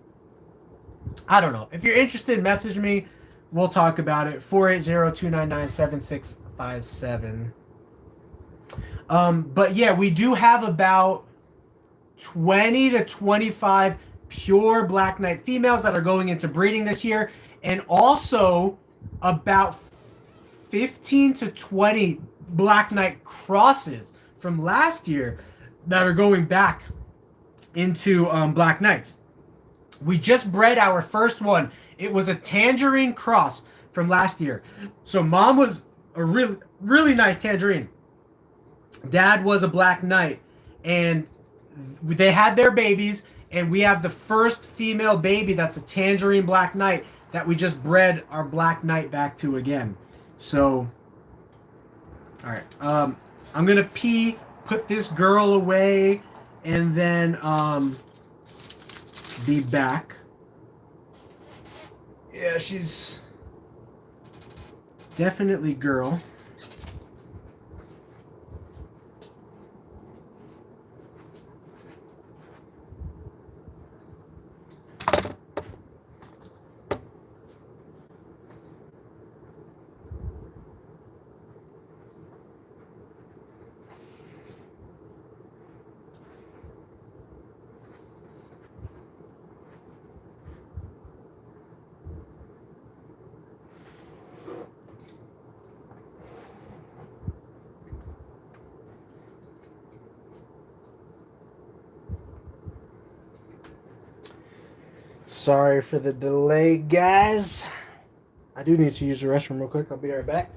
I don't know. If you're interested, message me. We'll talk about it. 480-299-7657. But yeah, we do have about 20 to 25 pure Black Knight females that are going into breeding this year, and also about 15 to 20 Black Knight crosses from last year that are going back into Black Knights. We just bred our first one. It was a tangerine cross from last year. So mom was a really, really nice tangerine. Dad was a Black Knight, and they had their babies, and we have the first female baby that's a tangerine Black Knight that we just bred our Black Knight back to again. So, all right. I'm gonna put this girl away, and then be back. Yeah, she's definitely girl. Sorry for the delay, guys. I do need to use the restroom real quick. I'll be right back.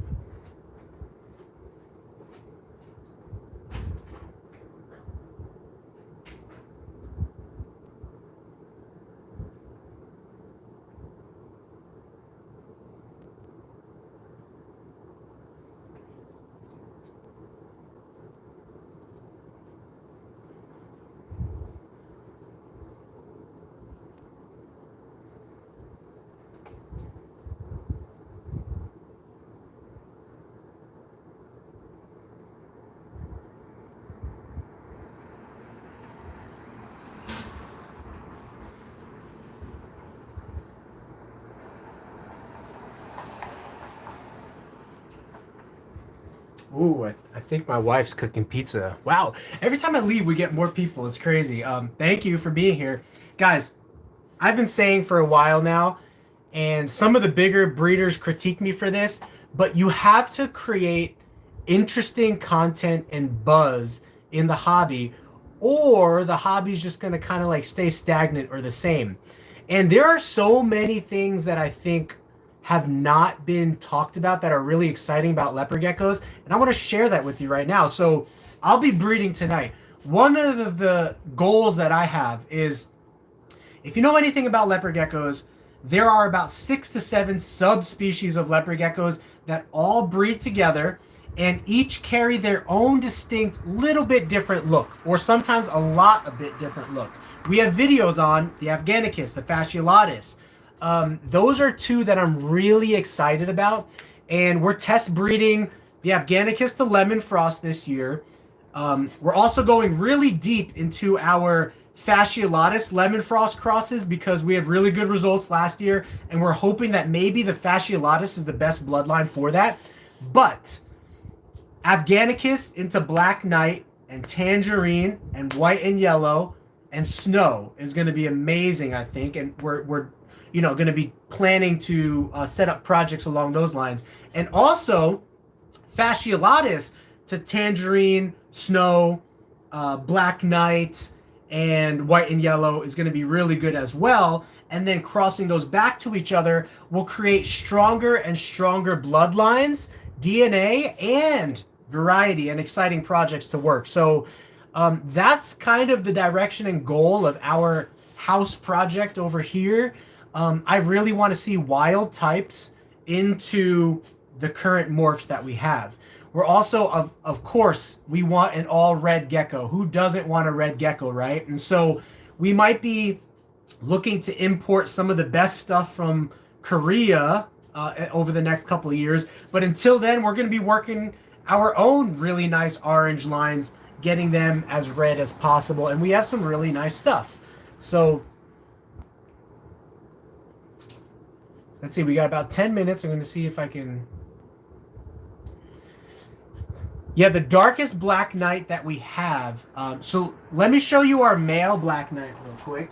Ooh, I think my wife's cooking pizza. Wow. Every time I leave, we get more people. It's crazy. Thank you for being here. Guys, I've been saying for a while now, and some of the bigger breeders critique me for this, but you have to create interesting content and buzz in the hobby, or the hobby's just going to kind of like stay stagnant or the same. And there are so many things that I think have not been talked about that are really exciting about leopard geckos, and I want to share that with you right now. So I'll be breeding tonight. One of the goals that I have is, if you know anything about leopard geckos, there are about 6 to 7 subspecies of leopard geckos that all breed together, and each carry their own distinct little bit different look, or sometimes a bit different look. We have videos on the Afghanicus, the Fasciolatus. Those are two that I'm really excited about, and we're test breeding the Afghanicus to Lemon Frost this year. We're also going really deep into our Fasciolatus Lemon Frost crosses because we had really good results last year, and we're hoping that maybe the Fasciolatus is the best bloodline for that. But Afghanicus into Black Knight and Tangerine and White and Yellow and Snow is going to be amazing, I think, and we're going to be planning to set up projects along those lines. And also, Fasciolatus to Tangerine, Snow, Black Knight, and White and Yellow is going to be really good as well. and then crossing those back to each other will create stronger and stronger bloodlines, DNA, and variety and exciting projects to work. So that's kind of the direction and goal of our house project over here. I really want to see wild types into the current morphs that we have. We're also, of course, we want an all red gecko. Who doesn't want a red gecko, right? And so we might be looking to import some of the best stuff from Korea over the next couple of years. But until then, we're going to be working our own really nice orange lines, getting them as red as possible. And we have some really nice stuff. So let's see, we got about 10 minutes. I'm going to see if I can... Yeah, the darkest Black Knight that we have. So let me show you our male Black Knight real quick.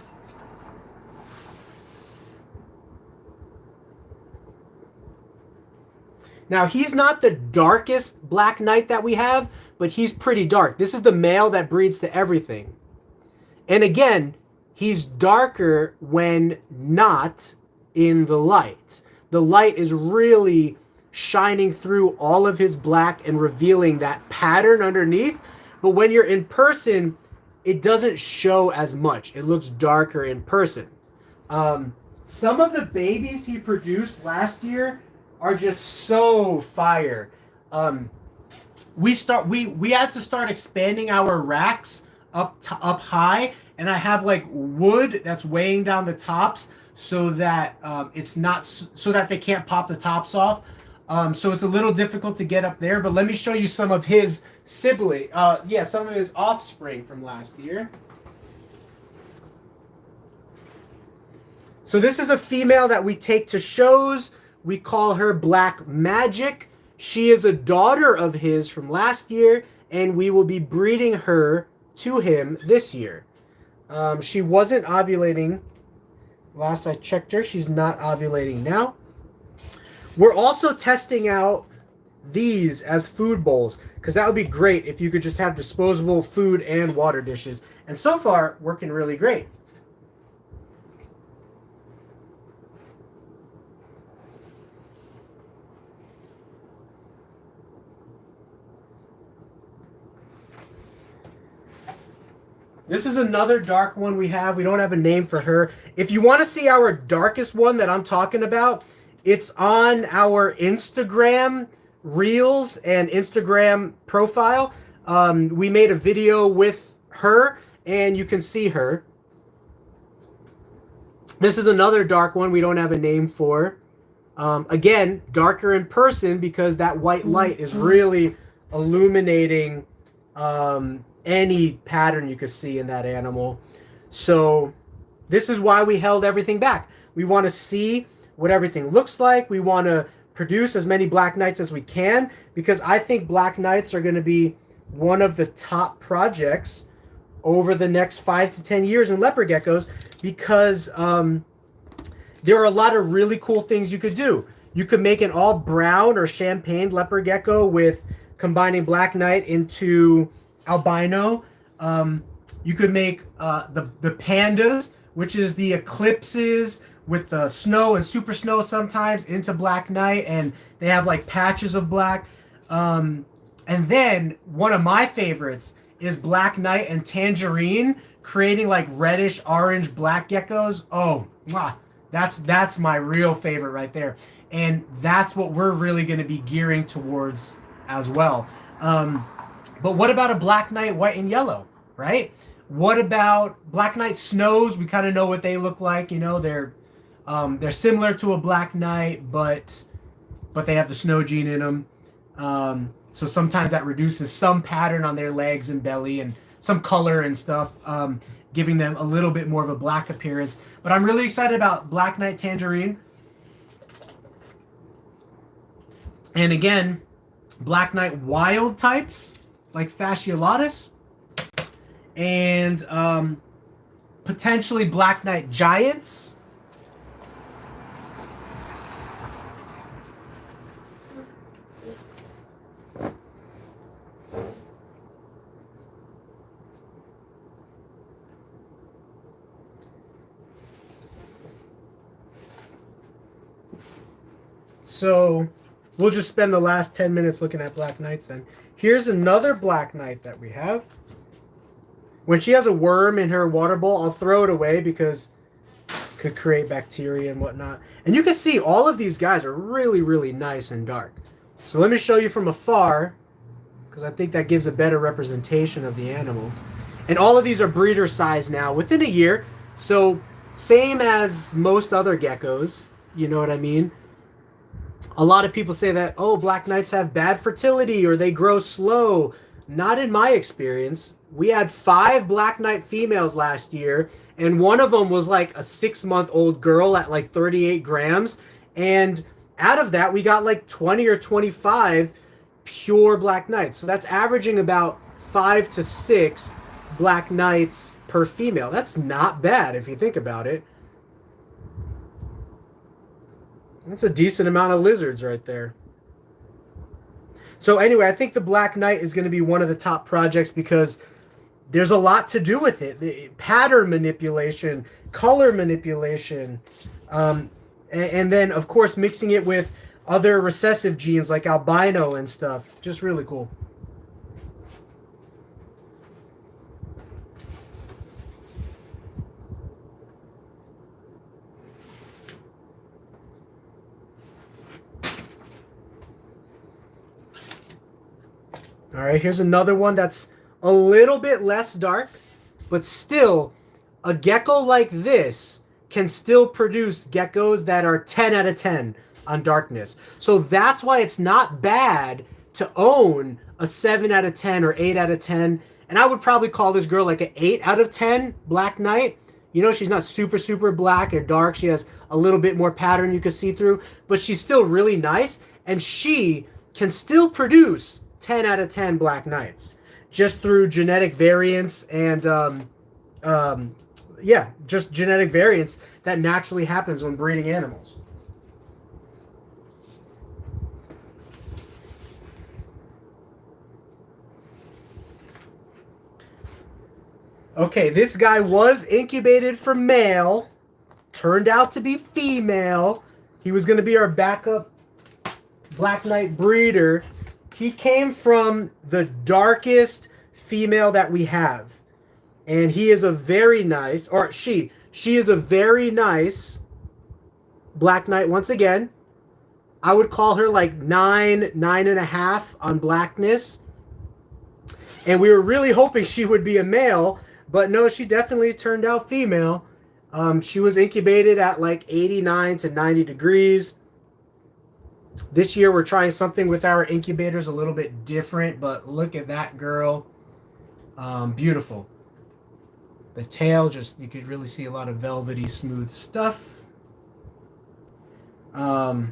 Now, he's not the darkest Black Knight that we have, but he's pretty dark. This is the male that breeds to everything. And again, he's darker when not in the light. The light is really shining through all of his black and revealing that pattern underneath. But when you're in person, it doesn't show as much. It looks darker in person. Some of the babies he produced last year are just so fire. We had to start expanding our racks up high, and I have like wood that's weighing down the tops so that it's not so that they can't pop the tops off. So it's a little difficult to get up there, but let me show you some of his sibling, some of his offspring from last year. So this is a female that we take to shows. We call her Black Magic. She is a daughter of his from last year, and we will be breeding her to him this year. She wasn't ovulating last I checked her. She's not ovulating now. We're also testing out these as food bowls, because that would be great if you could just have disposable food and water dishes. And so far, working really great. This is another dark one we have. We don't have a name for her. If you want to see our darkest one that I'm talking about, it's on our Instagram Reels and Instagram profile. We made a video with her, and you can see her. This is another dark one we don't have a name for. Again, darker in person because that white light is really illuminating any pattern you could see in that animal. So this is why we held everything back. We want to see what everything looks like. We want to produce as many Black Knights as we can, because I think Black Knights are going to be one of the top projects over the next 5 to 10 years in leopard geckos, because there are a lot of really cool things you could do. You could make an all brown or champagne leopard gecko with combining Black Knight into albino. You could make the pandas, which is the eclipses with the snow and super snow sometimes, into Black Knight, and they have like patches of black. And then one of my favorites is Black Knight and Tangerine, creating like reddish orange black geckos. Oh, that's my real favorite right there. And that's what we're really going to be gearing towards as well. But what about a Black Knight white and yellow, right? What about Black Knight snows? We kind of know what they look like. You know, they're similar to a Black Knight, but they have the snow gene in them. So sometimes that reduces some pattern on their legs and belly and some color and stuff, giving them a little bit more of a black appearance. But I'm really excited about Black Knight Tangerine. And again, Black Knight wild types like Fasciolatus, and potentially Black Knight giants. So we'll just spend the last 10 minutes looking at Black Knights then. Here's another Black Knight that we have. When she has a worm in her water bowl, I'll throw it away because it could create bacteria and whatnot. And you can see all of these guys are really, really nice and dark. So let me show you from afar, because I think that gives a better representation of the animal. And all of these are breeder size now within a year. So same as most other geckos, you know what I mean? A lot of people say that, oh, Black Knights have bad fertility or they grow slow. Not in my experience. We had 5 Black Knight females last year, and one of them was like a 6-month-old girl at like 38 grams. And out of that, we got like 20 or 25 pure Black Knights. So that's averaging about 5 to 6 Black Knights per female. That's not bad if you think about it. That's a decent amount of lizards right there. So anyway, I think the Black Knight is going to be one of the top projects because there's a lot to do with it. The pattern manipulation, color manipulation, and then, of course, mixing it with other recessive genes like albino and stuff. Just really cool. All right, here's another one that's a little bit less dark, but still, a gecko like this can still produce geckos that are 10 out of 10 on darkness. So that's why it's not bad to own a 7 out of 10 or 8 out of 10. And I would probably call this girl like an 8 out of 10 Black Knight. You know, she's not super, super black or dark. She has a little bit more pattern you can see through, but she's still really nice. And she can still produce 10 out of 10 Black Knights just through genetic variants and yeah, just genetic variants that naturally happens when breeding animals. Okay, this guy was incubated for male, turned out to be female. He was going to be our backup Black Knight breeder. He came from the darkest female that we have. And he is a very nice, or she is a very nice Black Knight once again. I would call her like 9.5 on blackness. And we were really hoping she would be a male, but no, she definitely turned out female. She was incubated at like 89 to 90 degrees. This year we're trying something with our incubators a little bit different, but look at that girl. Beautiful. The tail, just, you could really see a lot of velvety, smooth stuff. So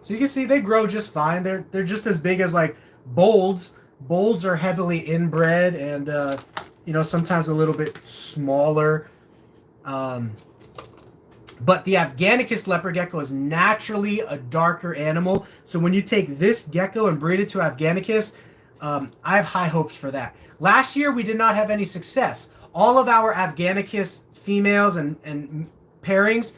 you can see they grow just fine. They're just as big as like bolds. Bolds are heavily inbred and, you know, sometimes a little bit smaller. But the Afghanistan leopard gecko is naturally a darker animal. So when you take this gecko and breed it to Afghanistan, I have high hopes for that. Last year, we did not have any success. All of our Afghanistan females and pairings,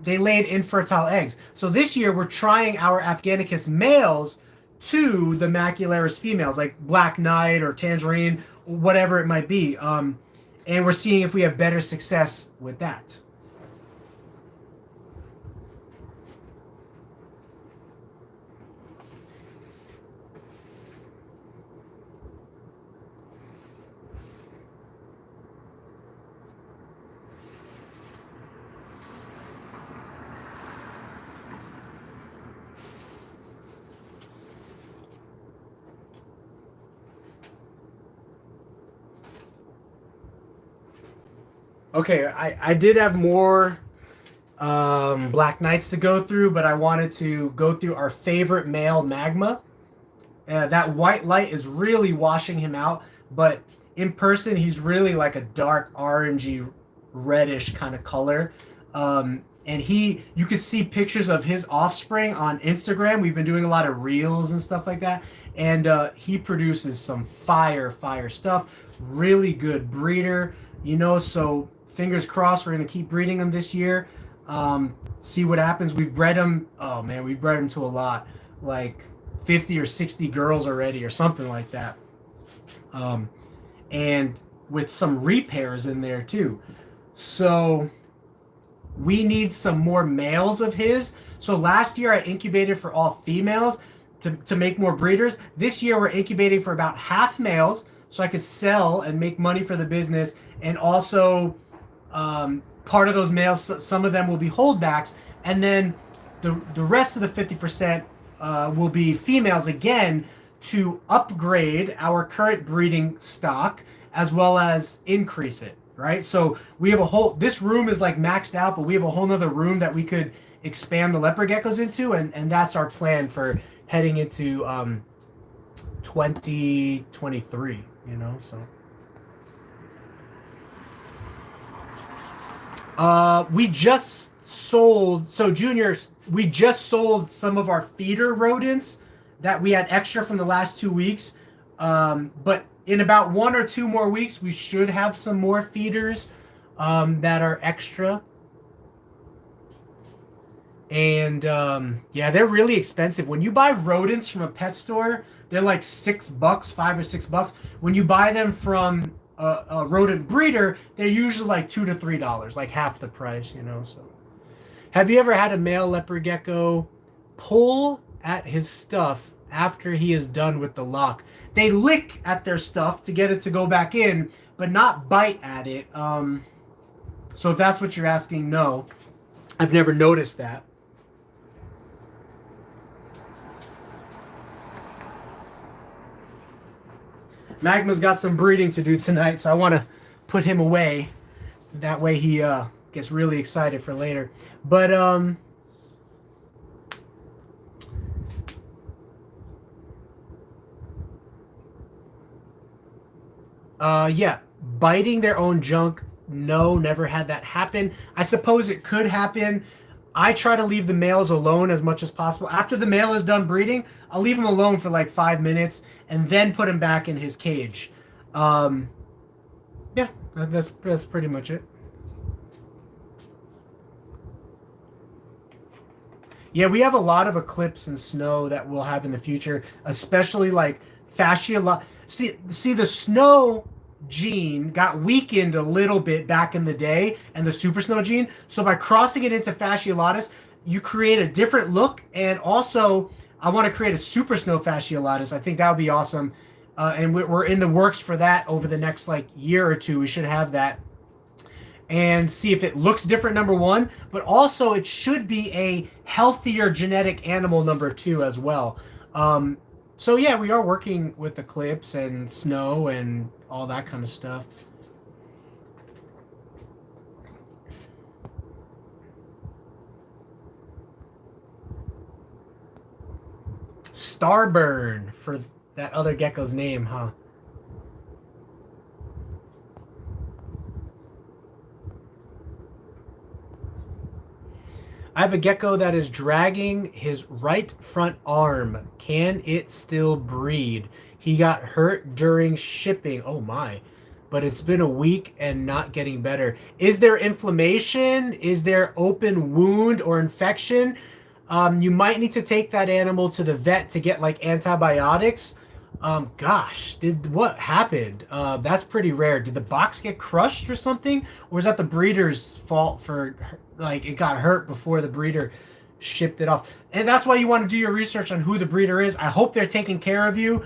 they laid infertile eggs. So this year, we're trying our Afghanistan males to the macularis females, like Black Knight or Tangerine, whatever it might be. And we're seeing if we have better success with that. Okay, I did have more Black Knights to go through, but I wanted to go through our favorite male Magma. That white light is really washing him out, but in person, he's really like a dark orangey, reddish kind of color. And you can see pictures of his offspring on Instagram. We've been doing a lot of reels and stuff like that. And he produces some fire stuff. Really good breeder, you know, so fingers crossed we're going to keep breeding him this year. See what happens. We've bred them. Oh man, we've bred them to a lot, like 50 or 60 girls already, or something like that. And with some repairs in there too. So we need some more males of his. So last year I incubated for all females to make more breeders. This year we're incubating for about half males so I could sell and make money for the business. And also part of those males, some of them will be holdbacks. And then the rest of the 50% will be females again to upgrade our current breeding stock as well as increase it, right? So we have a whole, this room is like maxed out, but we have a whole nother room that we could expand the leopard geckos into, and that's our plan for heading into 2023, you know, so. We just sold, so juniors, we just sold some of our feeder rodents that we had extra from the last 2 weeks. But in about 1 or 2 more weeks, we should have some more feeders that are extra. And yeah, they're really expensive. When you buy rodents from a pet store, they're like $6, $5 or $6. When you buy them from a rodent breeder, they're usually like $2 to $3, like half the price, you know. So, have you ever had a male leopard gecko pull at his stuff after he is done with the lock? They lick at their stuff to get it to go back in, but not bite at it. So if that's what you're asking, no, I've never noticed that. Magma's got some breeding to do tonight, so I want to put him away. That way he gets really excited for later. But yeah, biting their own junk. No, never had that happen. I suppose it could happen. I try to leave the males alone as much as possible. After the male is done breeding, I'll leave him alone for like 5 minutes and then put him back in his cage. Yeah, that's pretty much it. Yeah, we have a lot of eclipse and snow that we'll have in the future, especially like fascia. See, the snow gene got weakened a little bit back in the day, and the super snow gene. So by crossing it into fasciolatus, you create a different look. And also, I want to create a super snow fasciolatus. I think that would be awesome. And we're in the works for that over the next like year or two. We should have that and see if it looks different, number one, but also it should be a healthier genetic animal, number two, as well. So yeah, we are working with eclipse and snow and all that kind of stuff. Starburn for that other gecko's name, huh? I have a gecko that is dragging his right front arm. Can it still breed? He got hurt during shipping. Oh my. But it's been a week and not getting better. Is there inflammation? Is there open wound or infection? You might need to take that animal to the vet to get like antibiotics. Gosh, what happened? That's pretty rare. Did the box get crushed or something? Or is that the breeder's fault for like it got hurt before the breeder shipped it off? And that's why you want to do your research on who the breeder is. I hope they're taking care of you.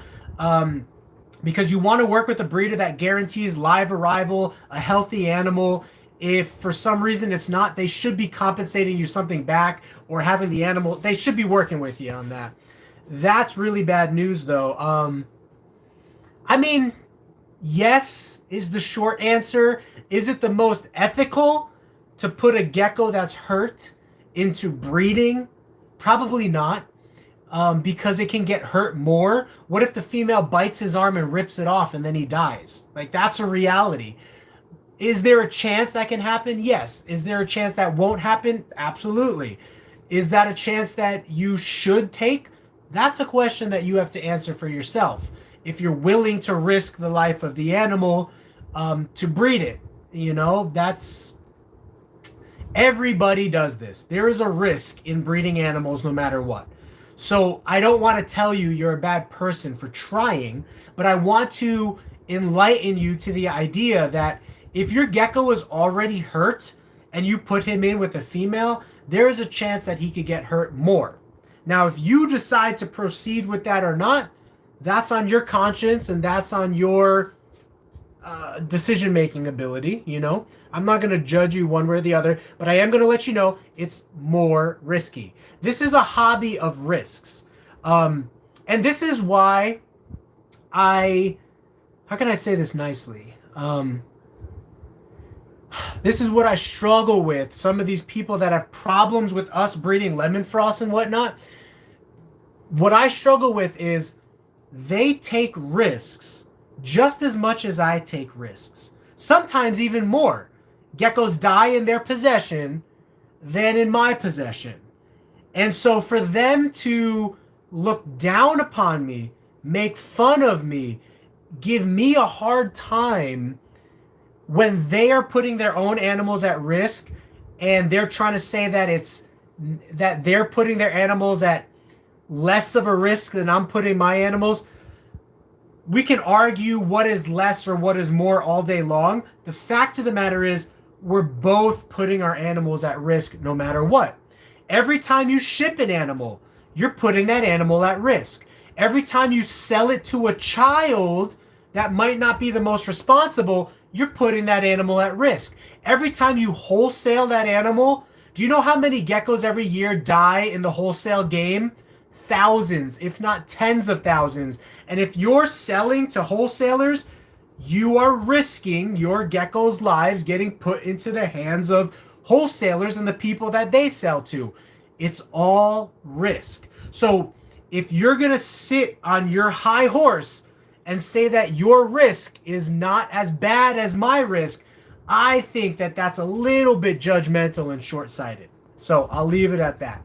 Because you want to work with a breeder that guarantees live arrival, a healthy animal. If for some reason it's not, they should be compensating you something back or having the animal. They should be working with you on that. That's really bad news, though. I mean, yes is the short answer. Is it the most ethical to put a gecko that's hurt into breeding? Probably not. Because it can get hurt more. What if the female bites his arm and rips it off and then he dies? Like, that's a reality. Is there a chance that can happen? Yes. Is there a chance that won't happen? Absolutely. Is that a chance that you should take? That's a question that you have to answer for yourself. If you're willing to risk the life of the animal to breed it, you know, Everybody does this. There is a risk in breeding animals no matter what. So I don't want to tell you you're a bad person for trying, but I want to enlighten you to the idea that if your gecko is already hurt and you put him in with a female, there is a chance that he could get hurt more. Now, if you decide to proceed with that or not, that's on your conscience and that's on your decision-making ability. I'm not going to judge you one way or the other, but I am going to let you know it's more risky. This is a hobby of risks. And this is why how can I say this nicely? This is what I struggle with. Some of these people that have problems with us breeding lemon frost and whatnot, what I struggle with is they take risks just as much as I take risks. Sometimes even more. Geckos die in their possession than in my possession. And so for them to look down upon me, make fun of me, give me a hard time when they are putting their own animals at risk, and they're trying to say that they're putting their animals at less of a risk than I'm putting my animals. We can argue what is less or what is more all day long. The fact of the matter is we're both putting our animals at risk no matter what. Every time you ship an animal, you're putting that animal at risk. Every time you sell it to a child that might not be the most responsible, you're putting that animal at risk. Every time you wholesale that animal, do you know how many geckos every year die in the wholesale game? Thousands, if not tens of thousands. And if you're selling to wholesalers, you are risking your geckos' lives getting put into the hands of wholesalers and the people that they sell to. It's all risk. So if you're going to sit on your high horse and say that your risk is not as bad as my risk, I think that that's a little bit judgmental and short-sighted. So I'll leave it at that.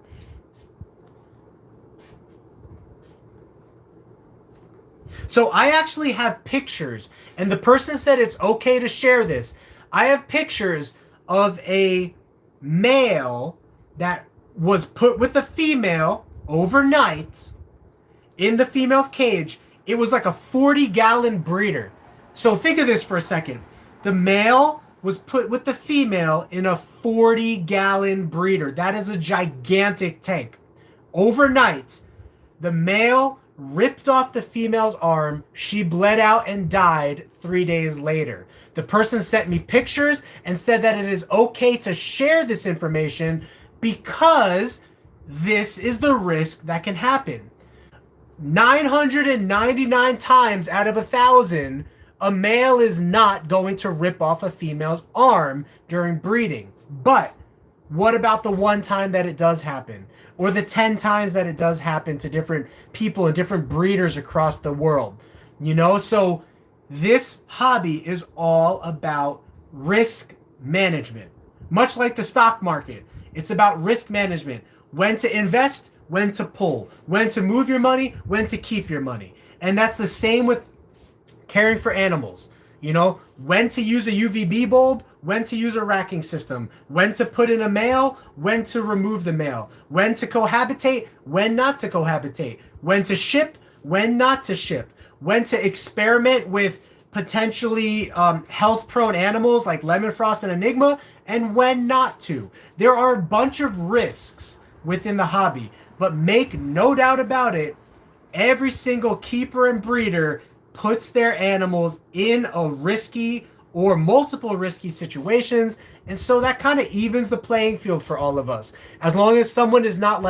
So I actually have pictures, and the person said it's okay to share this. I have pictures of a male that was put with a female overnight in the female's cage. It was like a 40-gallon breeder. So think of this for a second. The male was put with the female in a 40-gallon breeder. That is a gigantic tank. Overnight, the male ripped off the female's arm. She bled out and died 3 days later. The person sent me pictures and said that it is okay to share this information because this is the risk that can happen. 999 times out of 1,000, a male is not going to rip off a female's arm during breeding. But what about the one time that it does happen? Or the 10 times that it does happen to different people and different breeders across the world? So this hobby is all about risk management. Much like the stock market, it's about risk management. When to invest, when to pull, when to move your money, when to keep your money. And that's the same with caring for animals. When to use a UVB bulb, when to use a racking system, when to put in a male, when to remove the male, when to cohabitate, when not to cohabitate, when to ship, when not to ship, when to experiment with potentially health-prone animals like lemon frost and enigma, and when not to. There are a bunch of risks within the hobby, but make no doubt about it, every single keeper and breeder puts their animals in a risky or multiple risky situations, and so that kind of evens the playing field for all of us. As long as someone is not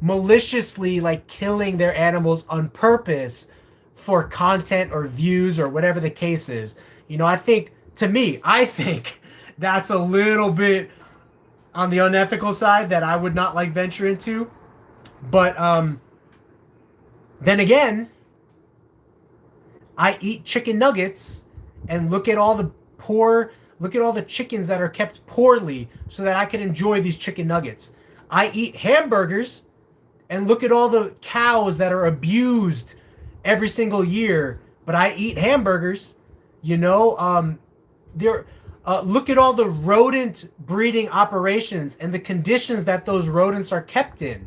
maliciously killing their animals on purpose for content or views or whatever the case is. I think that's a little bit on the unethical side that I would not venture into. But then again, I eat chicken nuggets and look at all the chickens that are kept poorly so that I can enjoy these chicken nuggets. I eat hamburgers and look at all the cows that are abused every single year, but I eat hamburgers. Look at all the rodent breeding operations and the conditions that those rodents are kept in.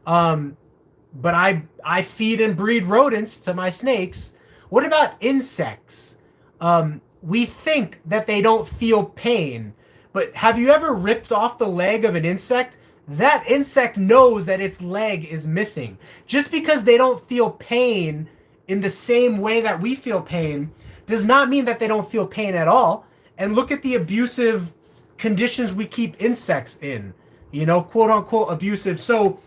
But I feed and breed rodents to my snakes. What about insects? We think that they don't feel pain, but have you ever ripped off the leg of an insect? That insect knows that its leg is missing. Just because they don't feel pain in the same way that we feel pain does not mean that they don't feel pain at all. And look at the abusive conditions we keep insects in, you know, quote unquote abusive. So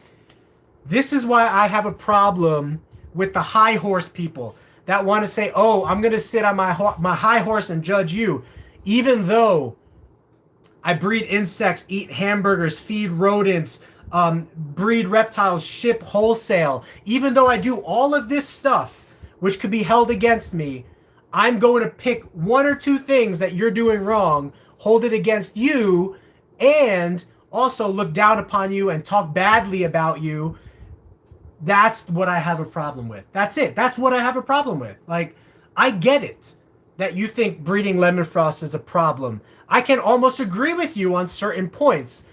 this is why I have a problem with the high horse people that want to say, oh, I'm going to sit on my high horse and judge you, even though I breed insects, eat hamburgers, feed rodents, breed reptiles, ship wholesale. Even though I do all of this stuff, which could be held against me, I'm going to pick one or two things that you're doing wrong, hold it against you, and also look down upon you and talk badly about you. That's what I have a problem with. That's it. That's what I have a problem with. Like, I get it that you think breeding lemon frost is a problem. I can almost agree with you on certain points.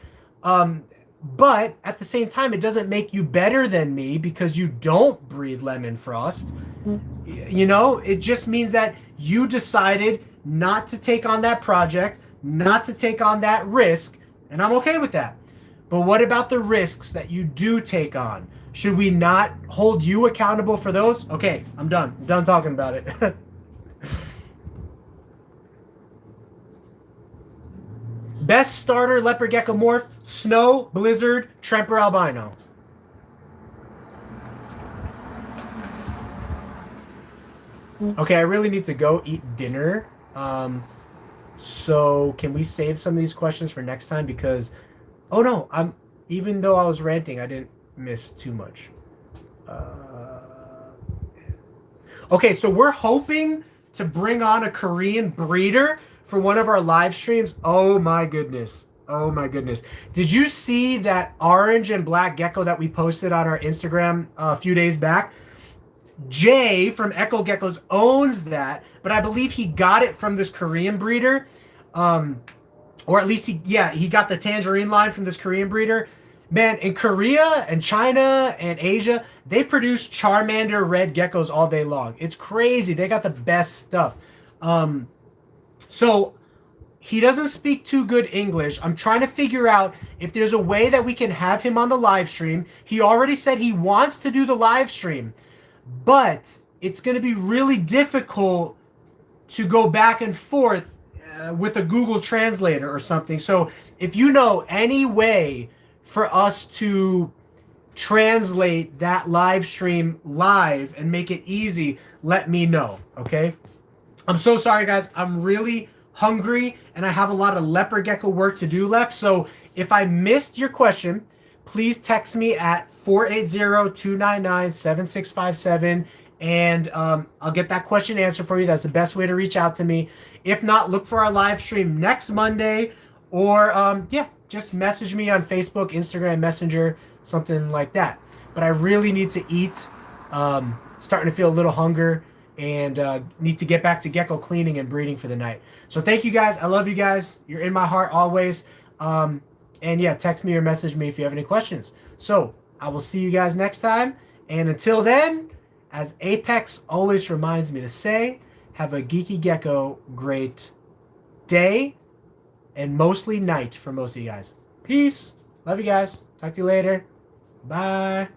But at the same time, it doesn't make you better than me because you don't breed lemon frost. You know, it just means that you decided not to take on that project, not to take on that risk, and I'm okay with that. But what about the risks that you do take on? Should we not hold you accountable for those? Okay, I'm done. I'm done talking about it. Best starter leopard gecko morph: snow, blizzard, Tremper albino. Okay, I really need to go eat dinner. So can we save some of these questions for next time? Because, oh no, even though I was ranting, I didn't miss too much. Okay, so we're hoping to bring on a Korean breeder for one of our live streams. Oh my goodness. Oh my goodness. Did you see that orange and black gecko that we posted on our Instagram a few days back? Jay from Echo Geckos owns that, but I believe he got it from this Korean breeder. Or at least he got the tangerine line from this Korean breeder. Man, in Korea and China and Asia, they produce Charmander red geckos all day long. It's crazy. They got the best stuff. So he doesn't speak too good English. I'm trying to figure out if there's a way that we can have him on the live stream. He already said he wants to do the live stream, but it's going to be really difficult to go back and forth with a Google translator or something. So if you know any way for us to translate that live stream live and make it easy, let me know, okay? I'm so sorry, guys. I'm really hungry, and I have a lot of leopard gecko work to do left. So if I missed your question, please text me at 480-299-7657, and I'll get that question answered for you. That's the best way to reach out to me. If not, look for our live stream next Monday, or just message me on Facebook, Instagram, Messenger, something like that. But I really need to eat. Starting to feel a little hunger, and need to get back to gecko cleaning and breeding for the night. So thank you guys. I love you guys. You're in my heart always. And yeah, text me or message me if you have any questions. So I will see you guys next time. And until then, as Apex always reminds me to say, have a geeky gecko great day, and mostly night for most of you guys. Peace. Love you guys. Talk to you later. Bye.